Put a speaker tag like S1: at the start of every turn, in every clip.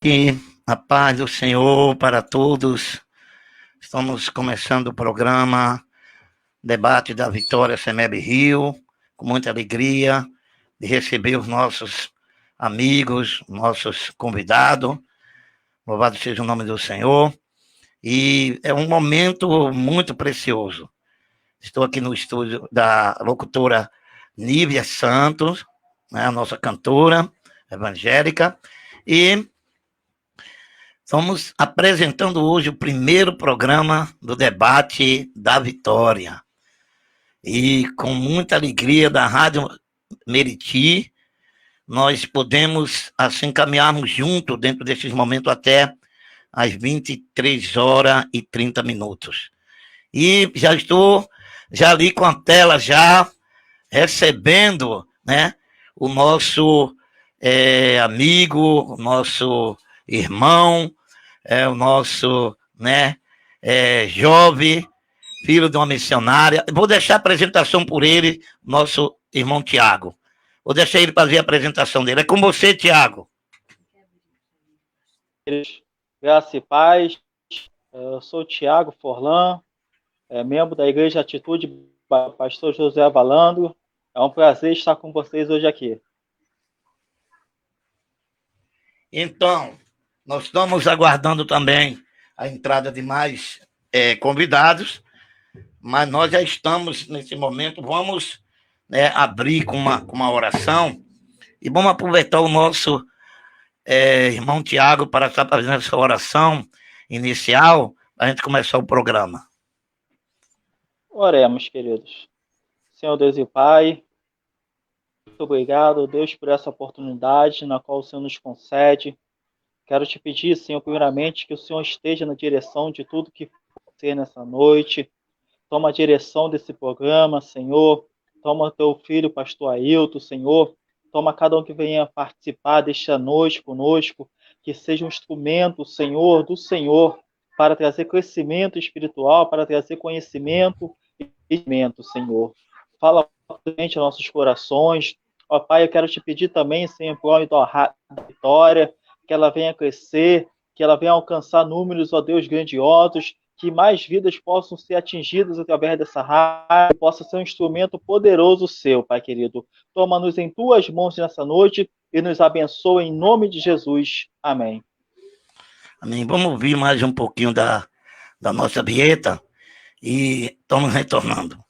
S1: Que a paz do Senhor para todos. Estamos começando o programa Debate da Vitória CEMEB Rio, com muita alegria de receber os nossos amigos, nossos convidados. Louvado seja o nome do Senhor. E é um momento muito precioso. Estou aqui no estúdio da locutora Nívia Santos, né, a nossa cantora evangélica, e estamos apresentando hoje o primeiro programa do Debate da Vitória. E com muita alegria da Rádio Meriti, nós podemos assim caminharmos juntos dentro desses momentos até às 23h30. E já ali com a tela já recebendo, né, o nosso amigo, o nosso irmão, o nosso, né, jovem, filho de uma missionária. Vou deixar a apresentação por ele, nosso irmão Tiago. Vou deixar ele fazer a apresentação dele. É com você, Tiago.
S2: Graça e paz. Eu sou o Tiago Forlan, membro da Igreja Atitude, pastor José Avalando. É um prazer estar com vocês hoje aqui.
S1: Então, nós estamos aguardando também a entrada de mais convidados, mas nós já estamos nesse momento. Vamos abrir com uma oração e vamos aproveitar o nosso irmão Tiago para estar fazendo essa oração inicial para a gente começar o programa.
S2: Oremos, queridos. Senhor Deus e Pai, muito obrigado, Deus, por essa oportunidade na qual o Senhor nos concede. Quero te pedir, Senhor, primeiramente, que o Senhor esteja na direção de tudo que for ser nessa noite. Toma a direção desse programa, Senhor. Toma teu filho, pastor Ailton, Senhor. Toma cada um que venha participar desta noite conosco, que seja um instrumento, Senhor, do Senhor, para trazer crescimento espiritual, para trazer conhecimento e entendimento, Senhor. Fala aos nossos corações. Ó Pai, eu quero te pedir também, Senhor, por nome da Vitória, que ela venha crescer, que ela venha alcançar números, ó Deus, grandiosos, que mais vidas possam ser atingidas através dessa rádio, possa ser um instrumento poderoso seu, Pai querido. Toma-nos em tuas mãos nessa noite e nos abençoa em nome de Jesus. Amém.
S1: Amém. Vamos ouvir mais um pouquinho da nossa vinheta e estamos retornando.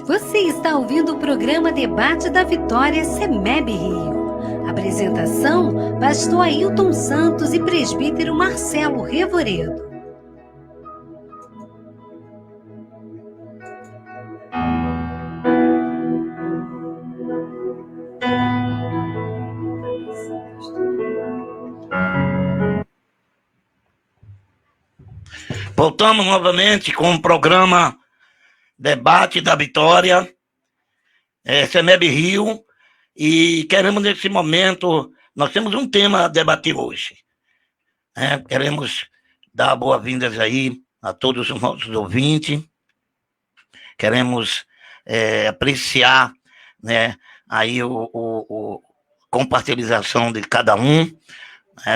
S3: Você está ouvindo o programa Debate da Vitória CEMEB Rio. Apresentação, pastor Ailton Santos e presbítero Marcelo Revoredo.
S1: Voltamos novamente com o programa Debate da Vitória, CEMEB Rio, e queremos nesse momento, nós temos um tema a debater hoje. Queremos dar boas-vindas aí a todos os nossos ouvintes, queremos apreciar, né, aí o compartilhação de cada um,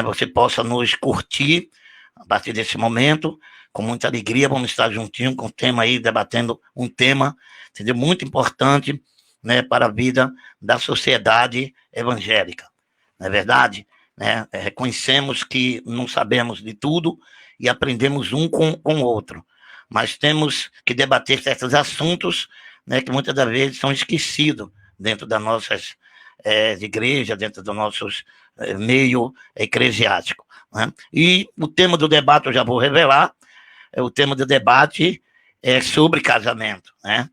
S1: você possa nos curtir a partir desse momento. Com muita alegria, vamos estar juntinho com o tema aí, debatendo um tema, entendeu? Muito importante, né, para a vida da sociedade evangélica. Não é verdade? Reconhecemos que não sabemos de tudo e aprendemos um com o outro, mas temos que debater certos assuntos, né, que muitas das vezes são esquecidos dentro das nossas igrejas, dentro do nosso meio eclesiástico, né? E o tema do debate eu já vou revelar. O tema do debate é sobre casamento, né?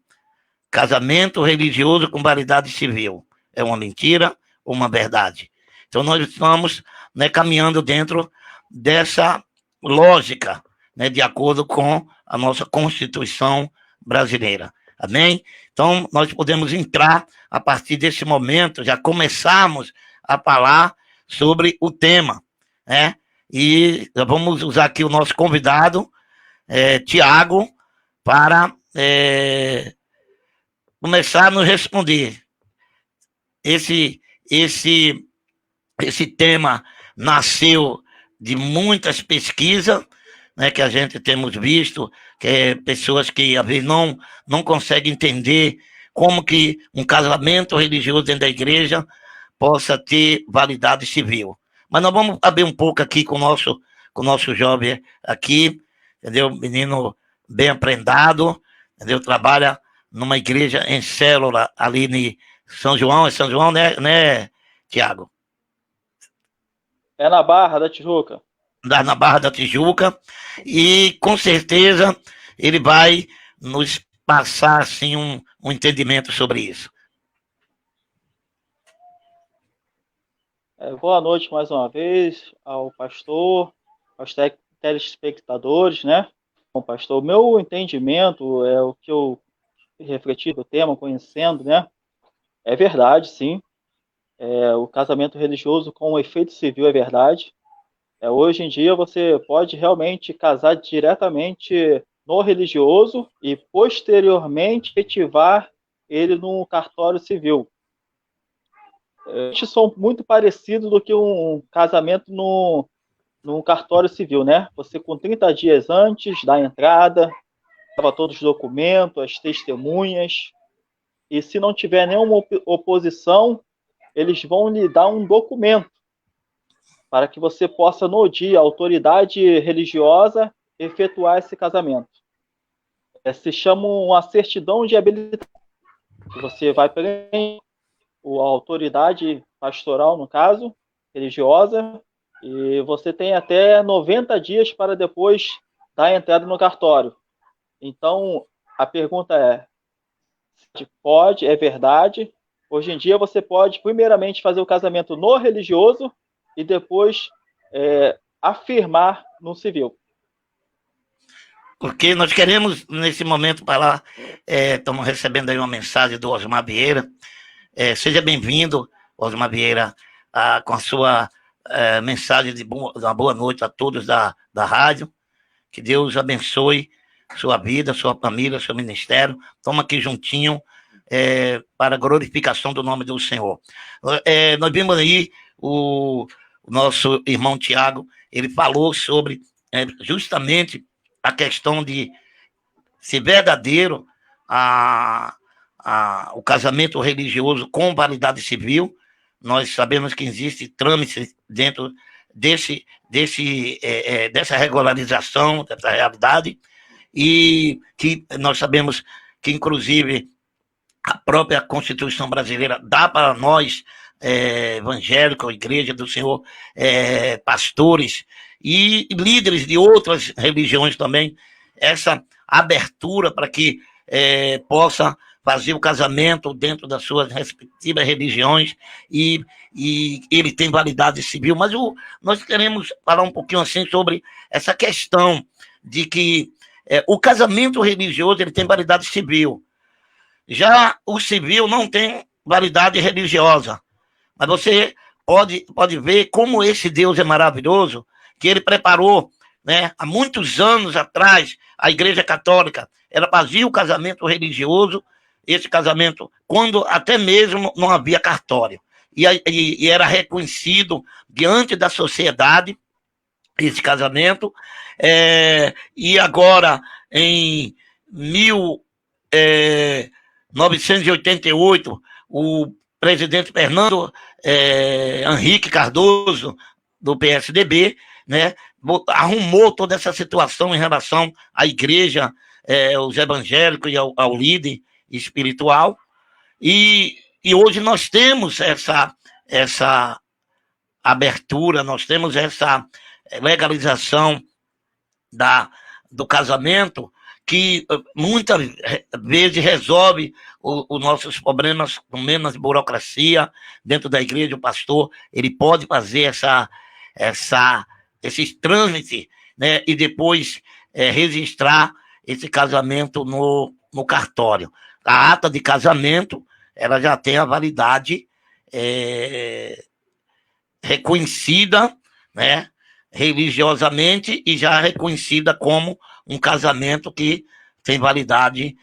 S1: Casamento religioso com validade civil. É uma mentira ou uma verdade? Então, nós estamos, né, caminhando dentro dessa lógica, né, de acordo com a nossa Constituição brasileira. Amém? Então, nós podemos entrar, a partir desse momento, já começarmos a falar sobre o tema, né? E vamos usar aqui o nosso convidado, Tiago, para começar a nos responder. Esse tema nasceu de muitas pesquisas, né, que a gente temos visto, que é pessoas que às vezes não conseguem entender como que um casamento religioso dentro da igreja possa ter validade civil. Mas nós vamos abrir um pouco aqui com o nosso jovem aqui, entendeu? Menino bem aprendado, entendeu? Trabalha numa igreja em célula ali em São João, né, Tiago?
S2: É na Barra da Tijuca.
S1: Na Barra da Tijuca, e com certeza ele vai nos passar assim, um entendimento sobre isso.
S2: Boa noite mais uma vez ao pastor, aos telespectadores, né? Bom, pastor, meu entendimento é o que eu refleti do tema, conhecendo, né? É verdade, sim. O casamento religioso com efeito civil é verdade. Hoje em dia você pode realmente casar diretamente no religioso e posteriormente efetivar ele no cartório civil. São muito parecidos do que um casamento no cartório civil, né? Você com 30 dias antes da entrada, leva todos os documentos, as testemunhas, e se não tiver nenhuma oposição, eles vão lhe dar um documento para que você possa, no dia, a autoridade religiosa, efetuar esse casamento. Se chama uma certidão de habilitação. Você vai preencher a autoridade pastoral, no caso, religiosa, e você tem até 90 dias para depois dar entrada no cartório. Então, a pergunta é, se pode, é verdade. Hoje em dia você pode, primeiramente, fazer o casamento no religioso e depois afirmar no civil.
S1: Porque nós queremos, nesse momento, falar, estamos recebendo aí uma mensagem do Osmar Vieira. Seja bem-vindo, Osmar Vieira, com a sua mensagem de uma boa noite a todos da rádio. Que Deus abençoe sua vida, sua família, seu ministério. Estamos aqui juntinho para a glorificação do nome do Senhor. Nós vimos aí o nosso irmão Tiago, ele falou sobre justamente a questão de se verdadeiro o casamento religioso com validade civil. Nós sabemos que existe trâmite dentro dessa regularização, dessa realidade, e que nós sabemos que, inclusive, a própria Constituição brasileira dá para nós, evangélicos, Igreja do Senhor, pastores e líderes de outras religiões também, essa abertura para que possa fazer o casamento dentro das suas respectivas religiões e ele tem validade civil. Mas nós queremos falar um pouquinho assim sobre essa questão de que o casamento religioso ele tem validade civil. Já o civil não tem validade religiosa. Mas você pode ver como esse Deus é maravilhoso, que ele preparou, né, há muitos anos atrás, a Igreja Católica, ela fazia o casamento religioso, esse casamento, quando até mesmo não havia cartório. E era reconhecido diante da sociedade, esse casamento. E agora, em 1988, o presidente Fernando Henrique Cardoso, do PSDB, né, arrumou toda essa situação em relação à igreja, os evangélicos e ao líder espiritual, e hoje nós temos essa abertura, nós temos essa legalização do casamento, que muitas vezes resolve os nossos problemas com menos burocracia dentro da igreja. O pastor ele pode fazer esses trâmites, né, e depois registrar esse casamento no cartório. A ata de casamento ela já tem a validade reconhecida, né, religiosamente, e já reconhecida como um casamento que tem validade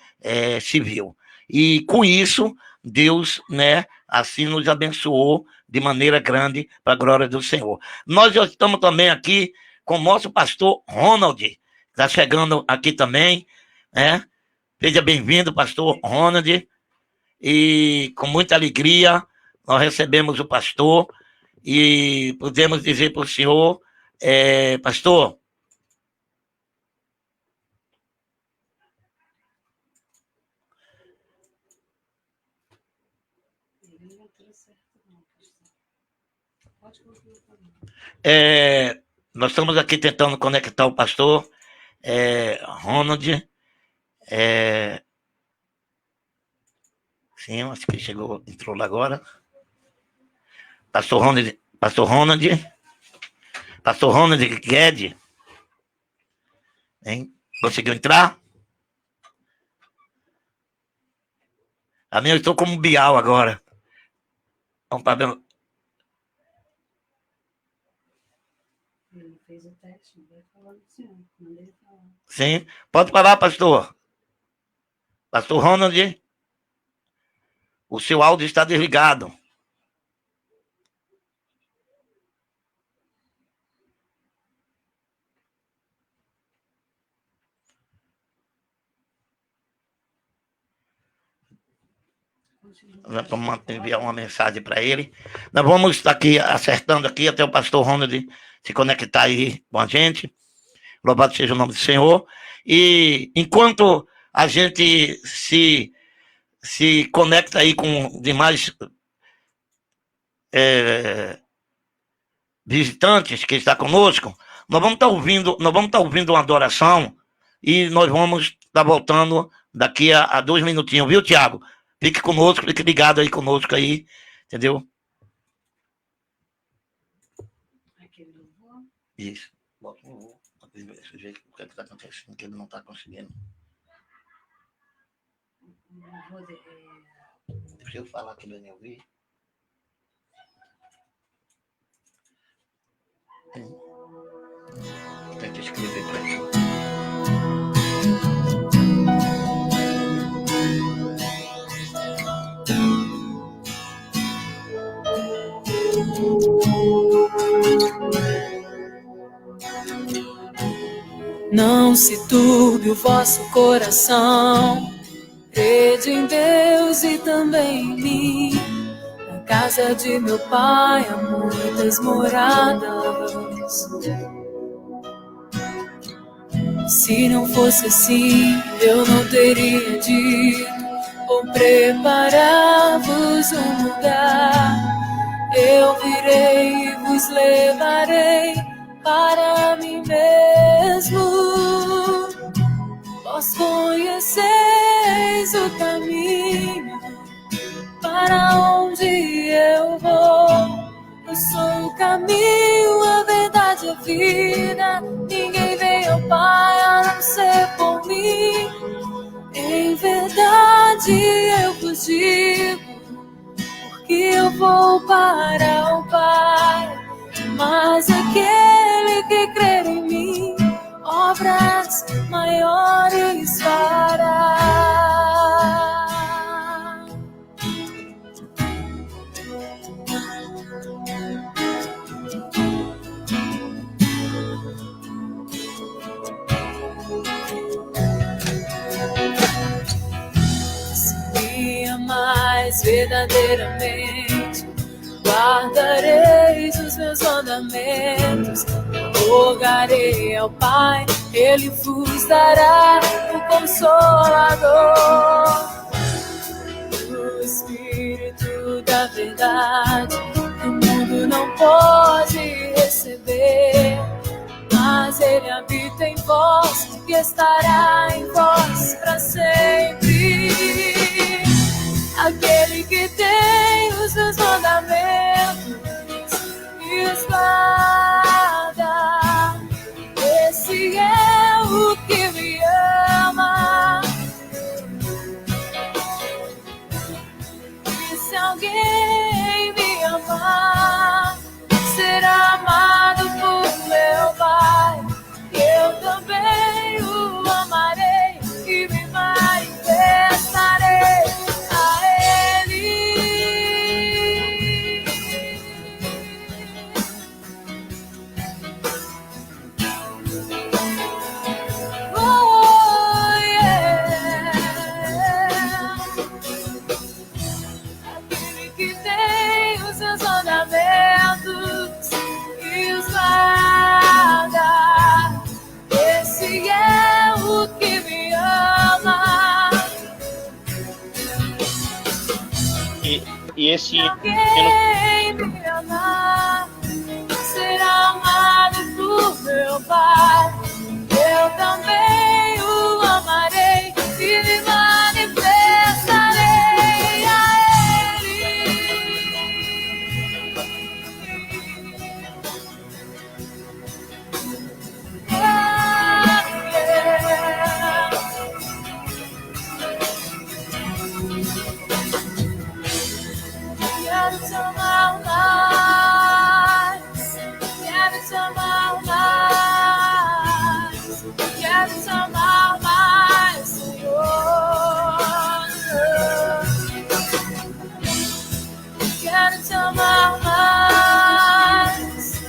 S1: civil. E com isso, Deus, né, assim nos abençoou de maneira grande para a glória do Senhor. Nós já estamos também aqui com o nosso pastor Ronald, está chegando aqui também, né? Seja bem-vindo, pastor Ronald, e com muita alegria nós recebemos o pastor e podemos dizer para o senhor, pastor, nós estamos aqui tentando conectar o pastor Ronald. Sim, acho que ele entrou lá agora. Pastor Ronald Guedes. Hein? Conseguiu entrar? A minha eu estou como Bial agora. Vamos para ver.
S3: Ele fez o teste, vai falar do senhor. Manda ele falar.
S1: Sim, pode falar, pastor. Pastor Ronald, o seu áudio está desligado. Vamos enviar uma mensagem para ele. Nós vamos estar aqui acertando aqui até o pastor Ronald se conectar aí com a gente. Louvado seja o nome do Senhor. E enquanto a gente se conecta aí com demais visitantes que estão conosco, nós vamos estar ouvindo uma adoração e nós vamos estar voltando daqui a 2 minutinhos, viu, Tiago? Fique conosco, fique ligado aí conosco aí, entendeu? Isso. Bota um louvor. Deixa eu ver o que está acontecendo, que ele não está conseguindo. Deixa eu falar que ele não ouviu. Tem que escrever para ele.
S4: Não se turbe o vosso coração, crede em Deus e também em mim. Na casa de meu pai há muitas moradas. Se não fosse assim, eu não teria dito, vou preparar-vos um lugar. Eu virei e vos levarei para mim mesmo. Vós conheceis o caminho para onde eu vou. Eu sou o caminho, a verdade e a vida. Ninguém vem ao Pai a não ser por mim. Em verdade eu vos digo, porque eu vou para o Pai. Mas aquele que crer em mim, obras maiores fará. Se me amais verdadeiramente, guardareis os meus mandamentos. Rogarei ao Pai, Ele vos dará o Consolador, o Espírito da verdade. O mundo não pode receber, mas Ele habita em vós e estará em vós para sempre. Aquele que tem os meus mandamentos e os guarda, esse é o que me ama. E se alguém me amar, será amado por meu Pai. Eu também o amarei e me
S2: esse hino.
S4: Me amar, será amado por meu Pai. Eu também o amarei e me manifestarei a Ele. Quero te amar mais, quero te amar mais, quero te amar mais, Senhor. Quero te amar mais,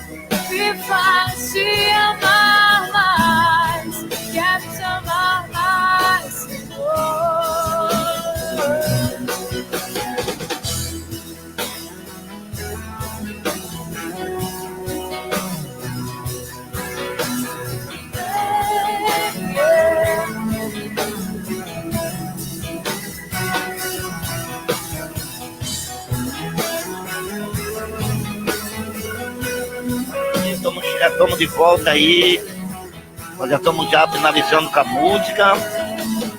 S4: me faz te amar mais, quero te amar mais, Senhor.
S1: Já estamos de volta aí. Nós já estamos já finalizando com a música.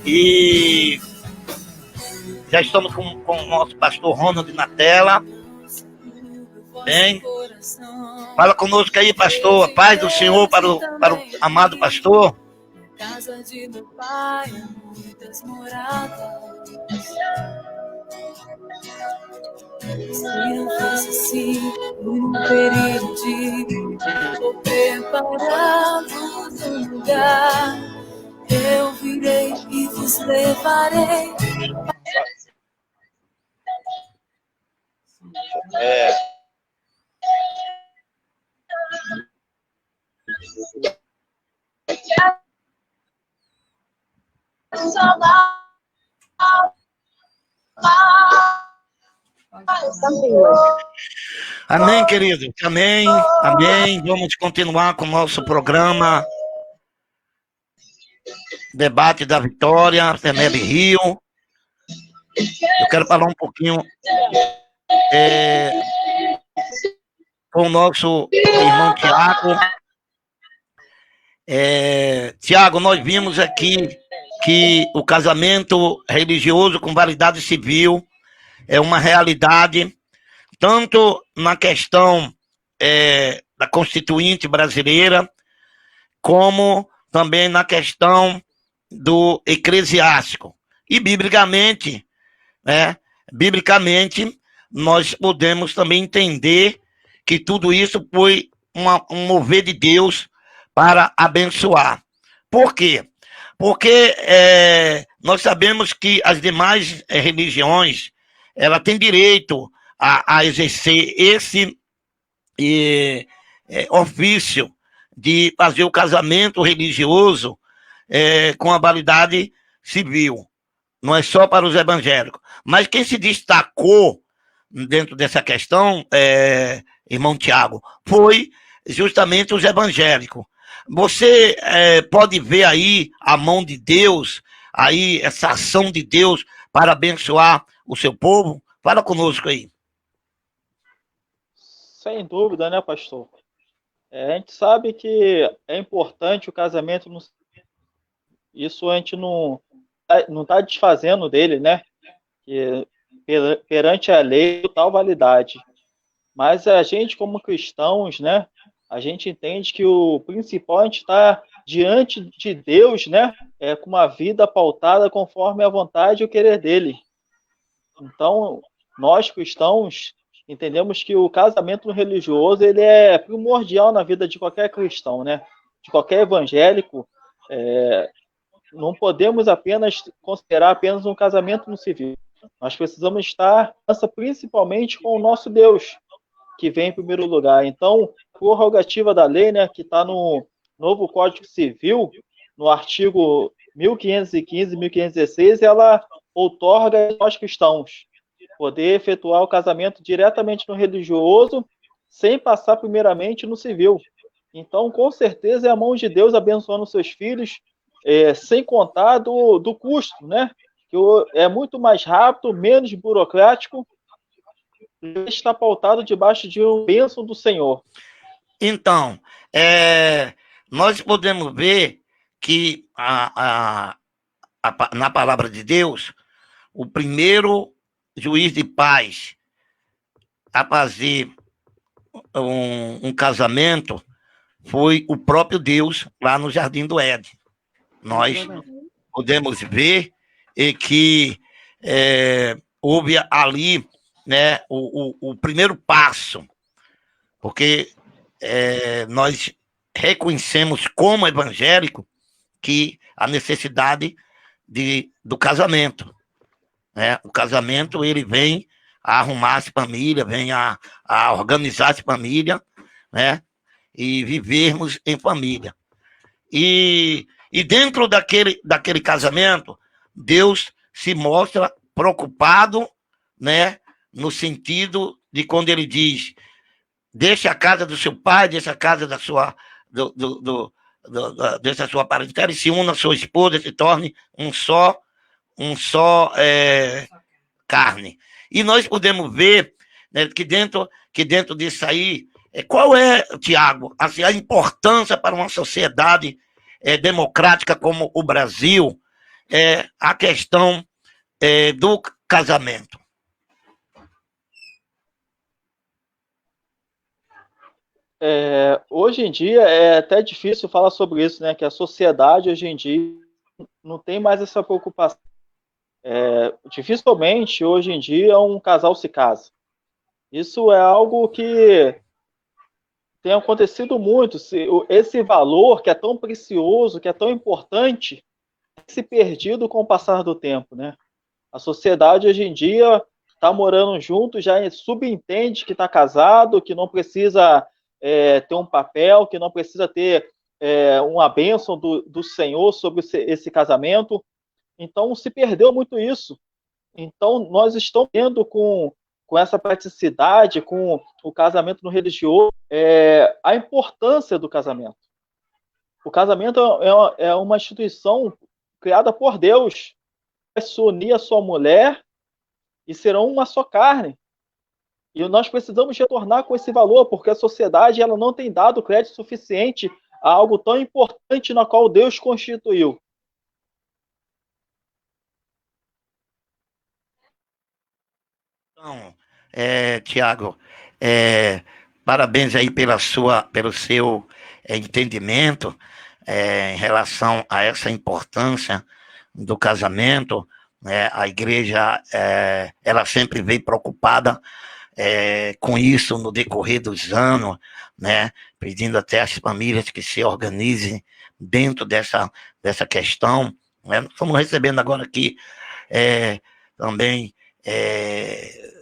S1: E já estamos com o nosso pastor Ronald na tela. Bem, fala conosco aí, pastor. A paz do Senhor para o amado pastor.
S4: Casa de meu pai, muitas moradas. Se não fosse assim, num período vou preparado no lugar. Eu virei e vos levarei.
S1: Amém, querido. Amém. Amém. Vamos continuar com o nosso programa Debate da Vitória, CEMEB Rio. Eu quero falar um pouquinho com o nosso irmão Tiago. Tiago, nós vimos aqui que o casamento religioso com validade civil é uma realidade, tanto na questão da Constituinte brasileira, como também na questão do eclesiástico. E, biblicamente, nós podemos também entender que tudo isso foi um mover de Deus para abençoar. Por quê? Porque nós sabemos que as demais religiões, ela tem direito a exercer esse ofício de fazer o casamento religioso com a validade civil. Não é só para os evangélicos. Mas quem se destacou dentro dessa questão, irmão Tiago, foi justamente os evangélicos. Você pode ver aí a mão de Deus, aí essa ação de Deus para abençoar o seu povo? Fala conosco aí.
S2: Sem dúvida, né, pastor? A gente sabe que é importante o casamento. Isso a gente não está desfazendo dele, né? Que, perante a lei, total validade. Mas a gente, como cristãos, né? A gente entende que o principal, a gente está diante de Deus, né? Com uma vida pautada conforme a vontade e o querer dele. Então, nós cristãos entendemos que o casamento religioso ele é primordial na vida de qualquer cristão, né? De qualquer evangélico. Não podemos apenas considerar apenas um casamento no civil. Nós precisamos estar principalmente com o nosso Deus, que vem em primeiro lugar. Então, a prerrogativa da lei, né, que está no novo Código Civil, no artigo 1515 e 1516, ela outorga aos cristãos poder efetuar o casamento diretamente no religioso, sem passar primeiramente no civil. Então, com certeza, é a mão de Deus abençoando seus filhos, sem contar do custo, né? Que é muito mais rápido, menos burocrático, está pautado debaixo de uma bênção do Senhor.
S1: Então, nós podemos ver que na palavra de Deus, o primeiro juiz de paz a fazer um casamento foi o próprio Deus lá no Jardim do Éden. Nós podemos ver que houve ali, né, o primeiro passo, porque nós reconhecemos como evangélico que a necessidade do casamento, né? O casamento, ele vem a arrumar as famílias, vem a organizar as famílias, né? E vivermos em família. E dentro daquele casamento, Deus se mostra preocupado, né? No sentido de quando ele diz: deixe a casa do seu pai, deixe a casa da sua dessa sua parentela e se una a sua esposa, se torne um só carne. E nós podemos ver, né, que dentro disso aí, qual é, Tiago, assim, a importância para uma sociedade democrática como o Brasil, a questão do casamento.
S2: Hoje em dia é até difícil falar sobre isso, né? Que a sociedade hoje em dia não tem mais essa preocupação. Dificilmente hoje em dia um casal se casa. Isso é algo que tem acontecido muito. Esse valor que é tão precioso, que é tão importante, se perdido com o passar do tempo, né? A sociedade hoje em dia está morando junto, já subentende que está casado, que não precisa ter um papel, que não precisa ter uma bênção do Senhor sobre esse casamento. Então, se perdeu muito isso. Então, nós estamos vendo com essa praticidade, com o casamento no religioso, a importância do casamento. O casamento é uma instituição criada por Deus. Vai se unir a sua mulher e serão uma só carne. E nós precisamos retornar com esse valor, porque a sociedade ela não tem dado crédito suficiente a algo tão importante na qual Deus constituiu.
S1: Então, Tiago, parabéns aí pelo seu entendimento em relação a essa importância do casamento. A igreja ela sempre vem preocupada com isso no decorrer dos anos, né? Pedindo até às famílias que se organizem dentro dessa questão. Né? Estamos recebendo agora aqui também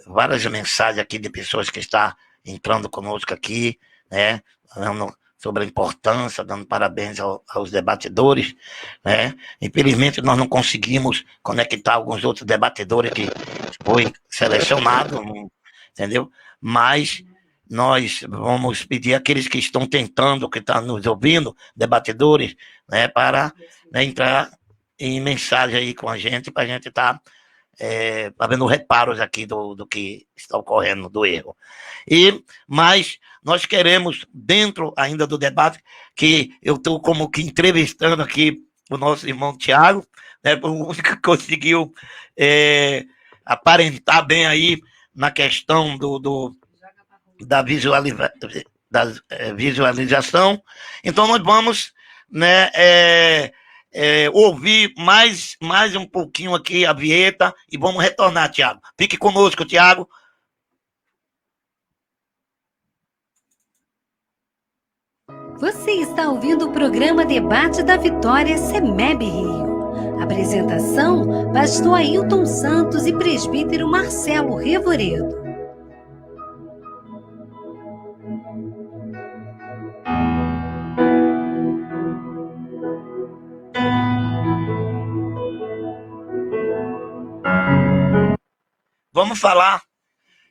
S1: várias mensagens aqui de pessoas que estão entrando conosco aqui, né? Falando sobre a importância, dando parabéns aos debatedores, né? Infelizmente, nós não conseguimos conectar alguns outros debatedores que foi selecionado, entendeu? Mas nós vamos pedir àqueles que estão tentando, que estão nos ouvindo, debatedores, né, para entrar em mensagem aí com a gente, para a gente estar fazendo reparos aqui do que está ocorrendo, do erro. Mas nós queremos, dentro ainda do debate, que eu estou como que entrevistando aqui o nosso irmão Tiago, né, o único que conseguiu aparentar bem aí na questão da visualização. Então, nós vamos, né, ouvir mais um pouquinho aqui a vinheta e vamos retornar, Tiago. Fique conosco, Tiago.
S3: Você está ouvindo o programa Debate da Vitória SEMEB Rio. Apresentação, pastor Ailton Santos e presbítero Marcelo Revoredo.
S1: Vamos falar.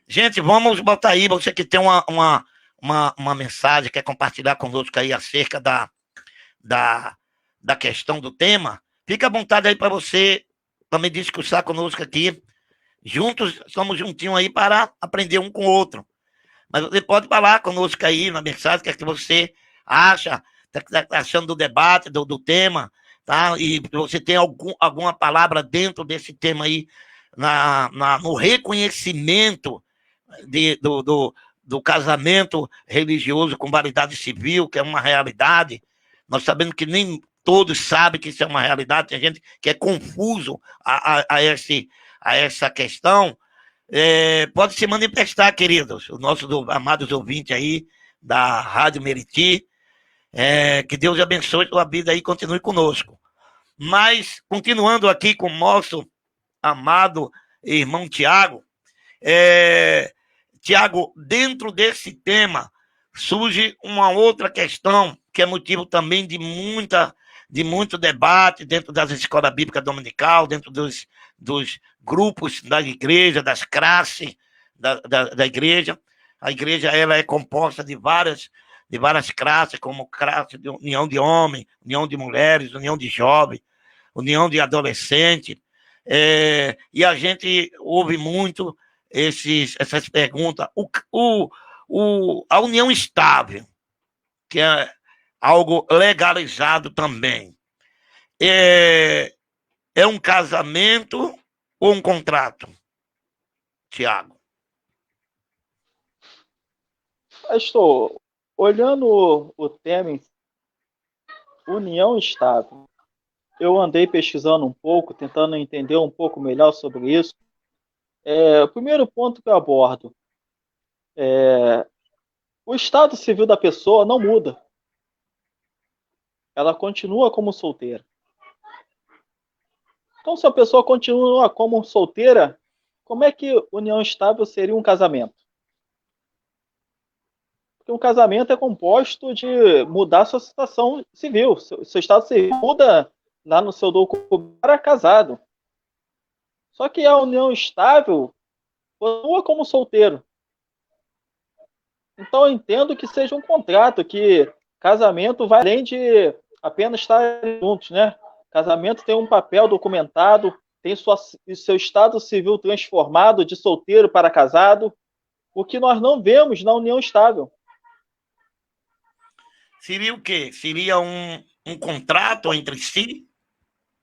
S1: Gente, vamos botar aí, você que tem uma mensagem, quer compartilhar conosco aí acerca da questão do tema, fica à vontade aí para você também discursar conosco aqui, Juntos, somos juntinhos aí para aprender um com o outro. Mas você pode falar conosco aí na mensagem, o que é que você acha, está achando do debate, do tema, tá? E você tem alguma palavra dentro desse tema aí, no reconhecimento do casamento religioso com validade civil, que é uma realidade. Nós sabemos que nem todos sabem que isso é uma realidade, tem gente que é confuso a essa questão. Pode se manifestar, queridos, os nossos amados ouvintes aí da Rádio Meriti, que Deus abençoe a sua vida aí e continue conosco. Mas, continuando aqui com o nosso amado irmão Tiago, Tiago, dentro desse tema, surge uma outra questão, que é motivo também de muito debate dentro das escolas bíblicas dominical, dentro dos grupos da igreja, das classes da igreja. A igreja ela é composta de várias classes, como classe de união de homens, união de mulheres, união de jovens, união de adolescentes. E a gente ouve muito essas perguntas. A união estável, que é algo legalizado também, é um casamento ou um contrato, Tiago?
S2: Pastor, olhando o tema união estável, eu andei pesquisando um pouco, tentando entender um pouco melhor sobre isso. O primeiro ponto que eu abordo o estado civil da pessoa não muda. Ela continua como solteira. Então, se a pessoa continua como solteira, como é que união estável seria um casamento? Porque um casamento é composto de mudar sua situação civil. Seu estado civil muda lá no seu documento para casado. Só que a união estável continua como solteiro. Então, eu entendo que seja um contrato, que casamento vai além de apenas estar juntos, né? Casamento tem um papel documentado, tem seu estado civil transformado de solteiro para casado, o que nós não vemos na união estável.
S1: Seria o quê? Seria um contrato entre si?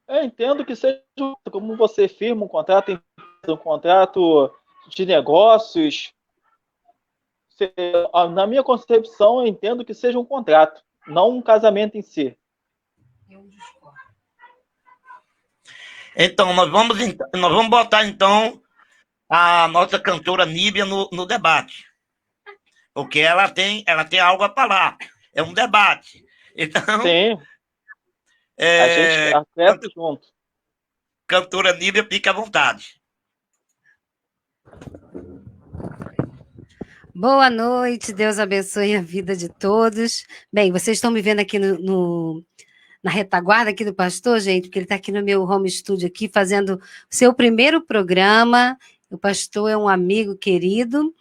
S2: Eu entendo que seja como você firma um contrato de negócios. Na minha concepção, eu entendo que seja um contrato, não um casamento em si.
S1: Então, nós vamos botar, então, a nossa cantora Níbia no debate. Porque ela tem algo a falar. É um debate. Então,
S2: sim. A gente acerta junto.
S1: Cantora Níbia, fica à vontade.
S3: Boa noite, Deus abençoe a vida de todos. Bem, vocês estão me vendo aqui na retaguarda aqui do pastor, gente, porque ele está aqui no meu home studio aqui, fazendo o seu primeiro programa. O pastor é um amigo querido,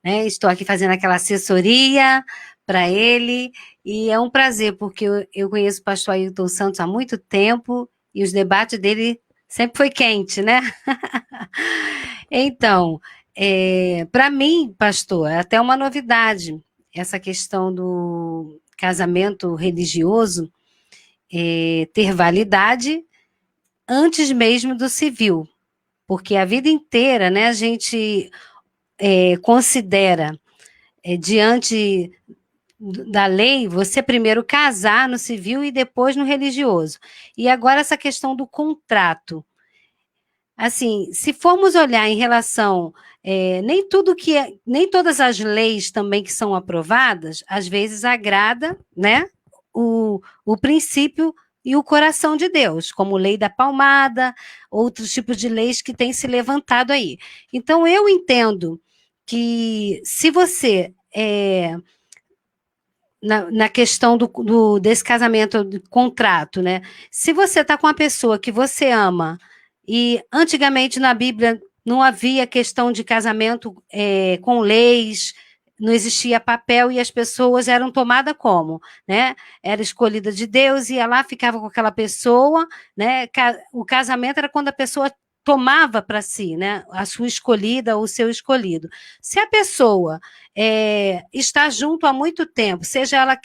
S3: né? Estou aqui fazendo aquela assessoria para ele, e é um prazer, porque eu conheço o pastor Ailton Santos há muito tempo, e os debates dele sempre foi quente, né? Então, para mim, pastor, é até uma novidade, essa questão do casamento religioso ter validade antes mesmo do civil, porque a vida inteira, né, a gente considera, diante da lei, você primeiro casar no civil e depois no religioso. E agora essa questão do contrato. Assim, se formos olhar em relação, nem todas as leis também que são aprovadas, às vezes agrada, né, o princípio e o coração de Deus, como lei da palmada, outros tipos de leis que têm se levantado aí. Então, eu entendo que se você, na questão desse casamento, do contrato, né, se você está com uma pessoa que você ama, e antigamente na Bíblia não havia questão de casamento com leis, não existia papel e as pessoas eram tomadas como, né? Era escolhida de Deus, ia lá, ficava com aquela pessoa, né? O casamento era quando a pessoa tomava para si, né, a sua escolhida ou o seu escolhido. Se a pessoa está junto há muito tempo, seja ela,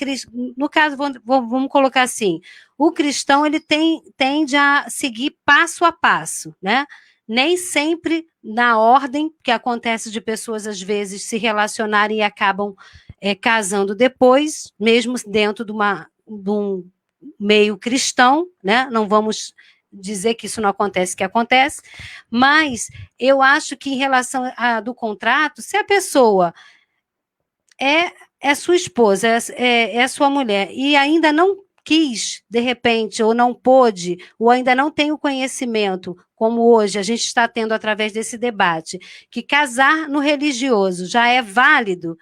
S3: no caso, vamos colocar assim, o cristão ele tende a seguir passo a passo, né? Nem sempre na ordem, que acontece de pessoas às vezes se relacionarem e acabam casando depois, mesmo dentro de um meio cristão, né? Não vamos dizer que isso não acontece, que acontece, mas eu acho que em relação do contrato, se a pessoa é sua esposa, é sua mulher, e ainda não quis, de repente, ou não pôde, ou ainda não tem o conhecimento, como hoje a gente está tendo através desse debate, que casar no religioso já é válido,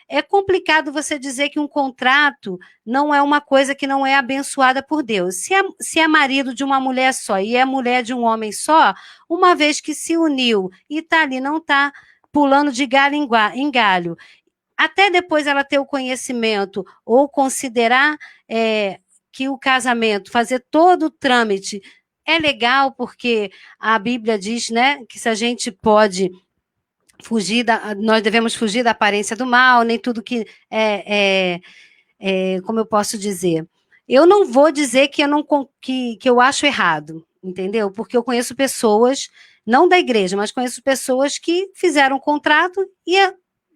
S3: é complicado você dizer que um contrato não é uma coisa que não é abençoada por Deus. Se é marido de uma mulher só e é mulher de um homem só, uma vez que se uniu e está ali, não está pulando de galho em galho, até depois ela ter o conhecimento ou considerar que o casamento, fazer todo o trâmite, é legal, porque a Bíblia diz, né, que se a gente pode nós devemos fugir da aparência do mal, nem tudo que como eu posso dizer. Eu não vou dizer que eu acho errado, entendeu? Porque eu conheço pessoas, não da igreja, mas conheço pessoas que fizeram um contrato e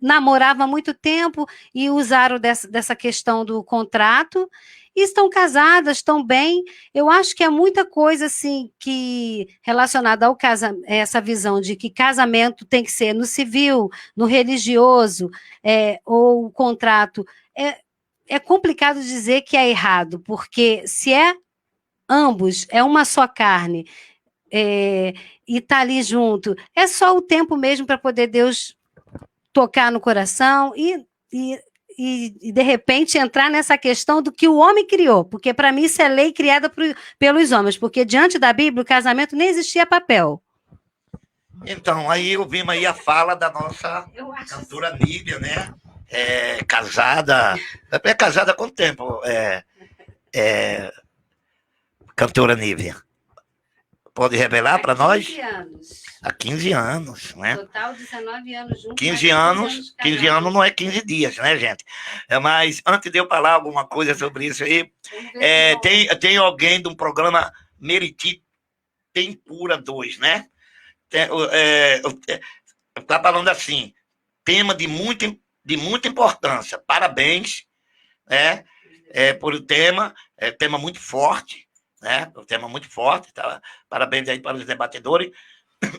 S3: namoravam há muito tempo e usaram dessa questão do contrato e estão casadas, estão bem. Eu acho que é muita coisa assim que relacionada ao essa visão de que casamento tem que ser no civil, no religioso, ou o contrato. É complicado dizer que é errado, porque se ambos, é uma só carne, e está ali junto, é só o tempo mesmo para poder Deus tocar no coração e, de repente, entrar nessa questão do que o homem criou, porque, para mim, isso é lei criada pelos homens, porque, diante da Bíblia, o casamento nem existia papel.
S1: Então, aí ouvimos aí a fala da nossa cantora Nívia, né? Casada há quanto tempo? Cantora Nívia. Pode revelar para nós?
S3: 15 anos.
S1: Há 15 anos, né?
S3: Total, 19 anos juntos.
S1: 15 anos não é 15 dias, né, gente? Mas antes de eu falar alguma coisa sobre isso aí, tem alguém de um programa Meriti Tempura 2, né? Está falando assim, tema de muita importância. Parabéns, né? Por o tema muito forte, né? O tema muito forte, tá? Parabéns aí para os debatedores.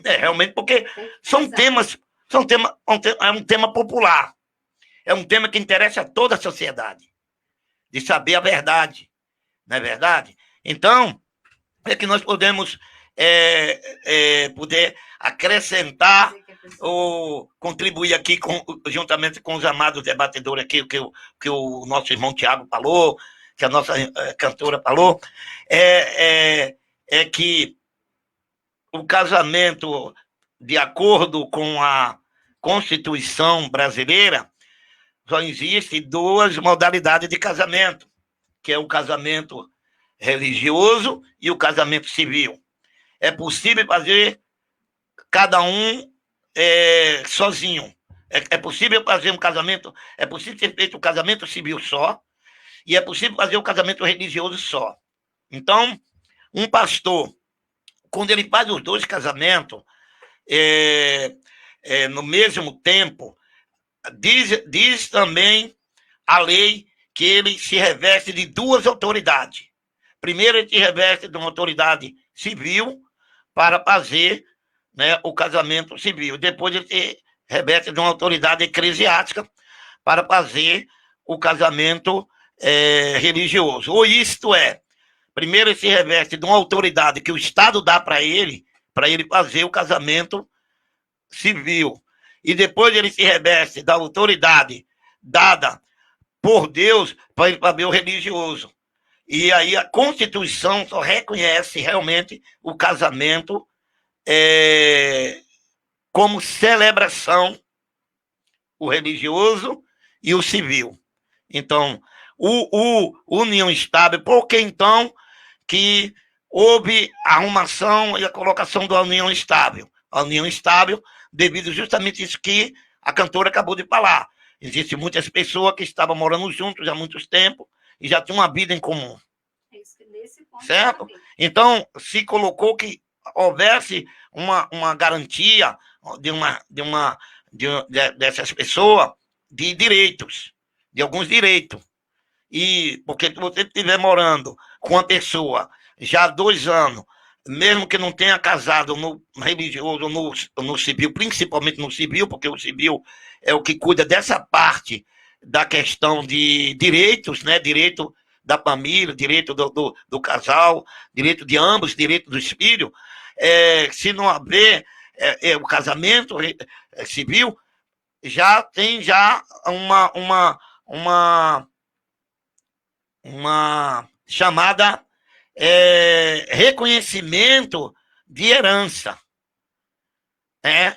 S1: Realmente, porque é um tema popular, é um tema que interessa a toda a sociedade, de saber a verdade, não é verdade? Então, é que nós podemos poder acrescentar ou contribuir aqui juntamente com os amados debatedores aqui, que o nosso irmão Tiago falou, que a nossa cantora falou, que o casamento, de acordo com a Constituição brasileira, só existe 2 modalidades de casamento, que é o casamento religioso e o casamento civil. É possível fazer cada um sozinho. É possível fazer um casamento, é possível ser feito um casamento civil só, e é possível fazer um casamento religioso só. Então, um pastor, quando ele faz os 2 casamentos no mesmo tempo, diz também a lei que ele se reveste de 2 autoridades. Primeiro, ele se reveste de uma autoridade civil para fazer, né, o casamento civil. Depois, ele se reveste de uma autoridade eclesiástica para fazer o casamento religioso. Ou isto é, primeiro ele se reveste de uma autoridade que o Estado dá para ele fazer o casamento civil. E depois ele se reveste da autoridade dada por Deus para ele fazer o religioso. E aí a Constituição só reconhece realmente o casamento como celebração, o religioso e o civil. Então, o união estável, porque então que houve a arrumação e a colocação da união estável. A união estável devido justamente isso que a cantora acabou de falar. Existem muitas pessoas que estavam morando juntos há muito tempo e já tinham uma vida em comum. Certo? Então, se colocou que houvesse uma garantia dessas pessoas de direitos, de alguns direitos. E porque se você estiver morando com uma pessoa já há 2 anos, mesmo que não tenha casado no religioso ou no civil, principalmente no civil, porque o civil é o que cuida dessa parte da questão de direitos, né? Direito da família, direito do casal, direito de ambos, direito dos filhos. Se não haver o casamento civil, já tem uma chamada reconhecimento de herança,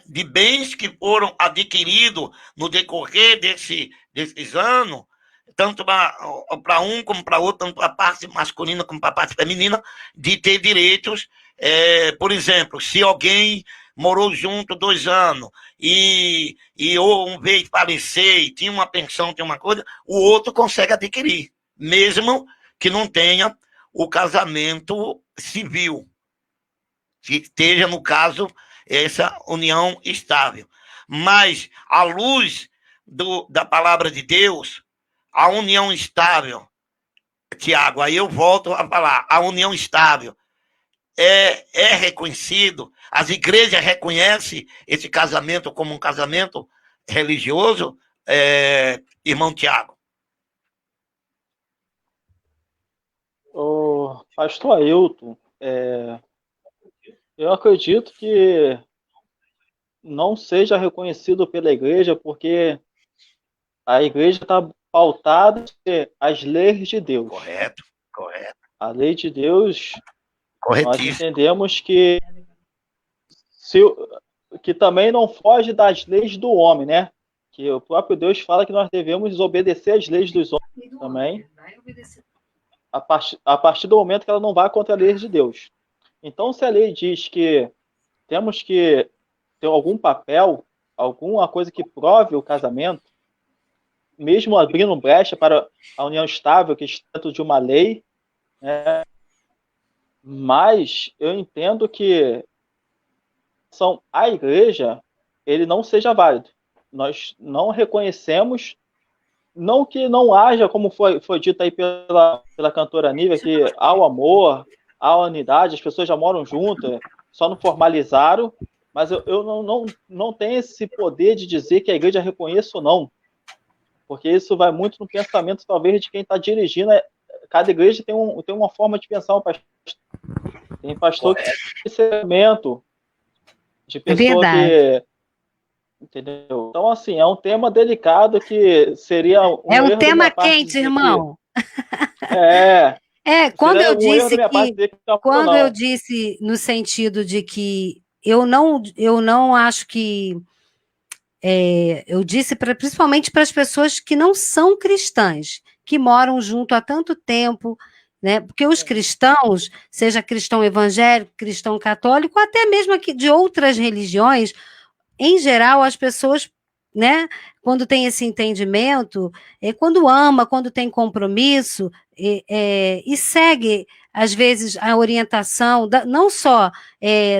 S1: de bens que foram adquiridos no decorrer desses anos, tanto para um como para outro, tanto para a parte masculina como para a parte feminina, de ter direitos. Por exemplo, se alguém morou junto 2 anos e ou um veio falecer e tinha uma pensão, tinha uma coisa, o outro consegue adquirir, mesmo que não tenha o casamento civil, que esteja, no caso, essa união estável. Mas, à luz da palavra de Deus, a união estável, Tiago, aí eu volto a falar, a união estável é reconhecido, as igrejas reconhecem esse casamento como um casamento religioso, irmão Tiago?
S2: Pastor Ailton, eu acredito que não seja reconhecido pela igreja, porque a igreja está pautada às leis de Deus.
S1: Correto.
S2: A lei de Deus, nós entendemos que também não foge das leis do homem, né? Que o próprio Deus fala que nós devemos obedecer às leis dos homens também, a partir do momento que ela não vai contra a lei de Deus. Então, se a lei diz que temos que ter algum papel, alguma coisa que prove o casamento, mesmo abrindo brecha para a união estável, que está dentro de uma lei, né? Mas eu entendo que a igreja, ele não seja válido. Nós não reconhecemos, não que não haja, como foi dito aí pela cantora Nívia, que há o amor, há a unidade, as pessoas já moram juntas, só não formalizaram, mas eu não tenho esse poder de dizer que a igreja reconheça ou não, porque isso vai muito no pensamento, talvez, de quem está dirigindo. Cada igreja tem uma forma de pensar, um pastor. Tem pastor que tem pensamento de pessoa que... Entendeu? Então, assim, é um tema delicado que seria
S3: um tema quente, irmão. Quando eu disse no sentido de que eu não acho que eu disse principalmente para as pessoas que não são cristãs, que moram junto há tanto tempo, né? Porque os cristãos, seja cristão evangélico, cristão católico, até mesmo aqui de outras religiões, em geral, as pessoas, né, quando tem esse entendimento, quando ama, quando tem compromisso, e segue, às vezes, a orientação, não só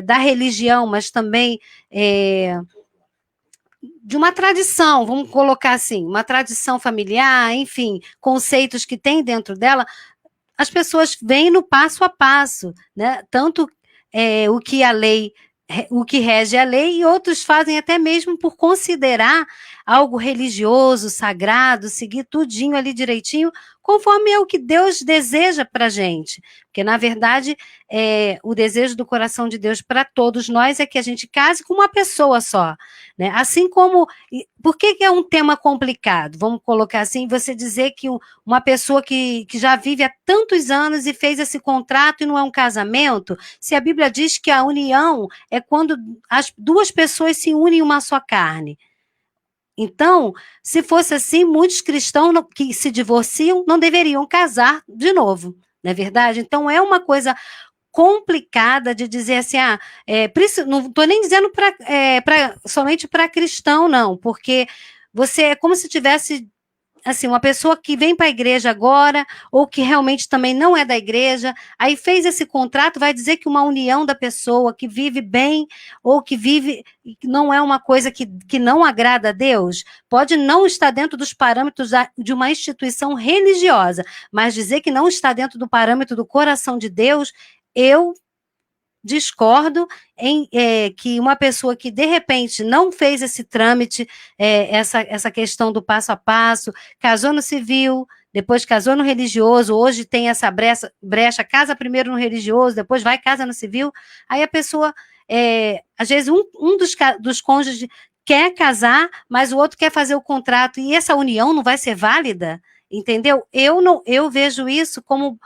S3: da religião, mas também de uma tradição, vamos colocar assim, uma tradição familiar, enfim, conceitos que tem dentro dela, as pessoas vêm no passo a passo, né? Tanto o que rege a lei, e outros fazem até mesmo por considerar algo religioso, sagrado, seguir tudinho ali direitinho, conforme é o que Deus deseja para a gente. Porque, na verdade, o desejo do coração de Deus para todos nós é que a gente case com uma pessoa só, né? Assim como... Por que é um tema complicado? Vamos colocar assim, você dizer que uma pessoa que já vive há tantos anos e fez esse contrato e não é um casamento, se a Bíblia diz que a união é quando as 2 pessoas se unem em uma só carne. Então, se fosse assim, muitos cristãos que se divorciam não deveriam casar de novo, não é verdade? Então, é uma coisa complicada de dizer assim, não estou nem dizendo somente para cristão, não, porque você é como se tivesse assim, uma pessoa que vem para a igreja agora, ou que realmente também não é da igreja, aí fez esse contrato, vai dizer que uma união da pessoa que vive bem, ou que vive, não é uma coisa que não agrada a Deus, pode não estar dentro dos parâmetros de uma instituição religiosa, mas dizer que não está dentro do parâmetro do coração de Deus, eu discordo que uma pessoa que de repente não fez esse trâmite, essa questão do passo a passo, casou no civil, depois casou no religioso, hoje tem essa brecha, casa primeiro no religioso, depois vai casa no civil, aí a pessoa, às vezes um dos cônjuges quer casar, mas o outro quer fazer o contrato, e essa união não vai ser válida, entendeu? Eu vejo isso como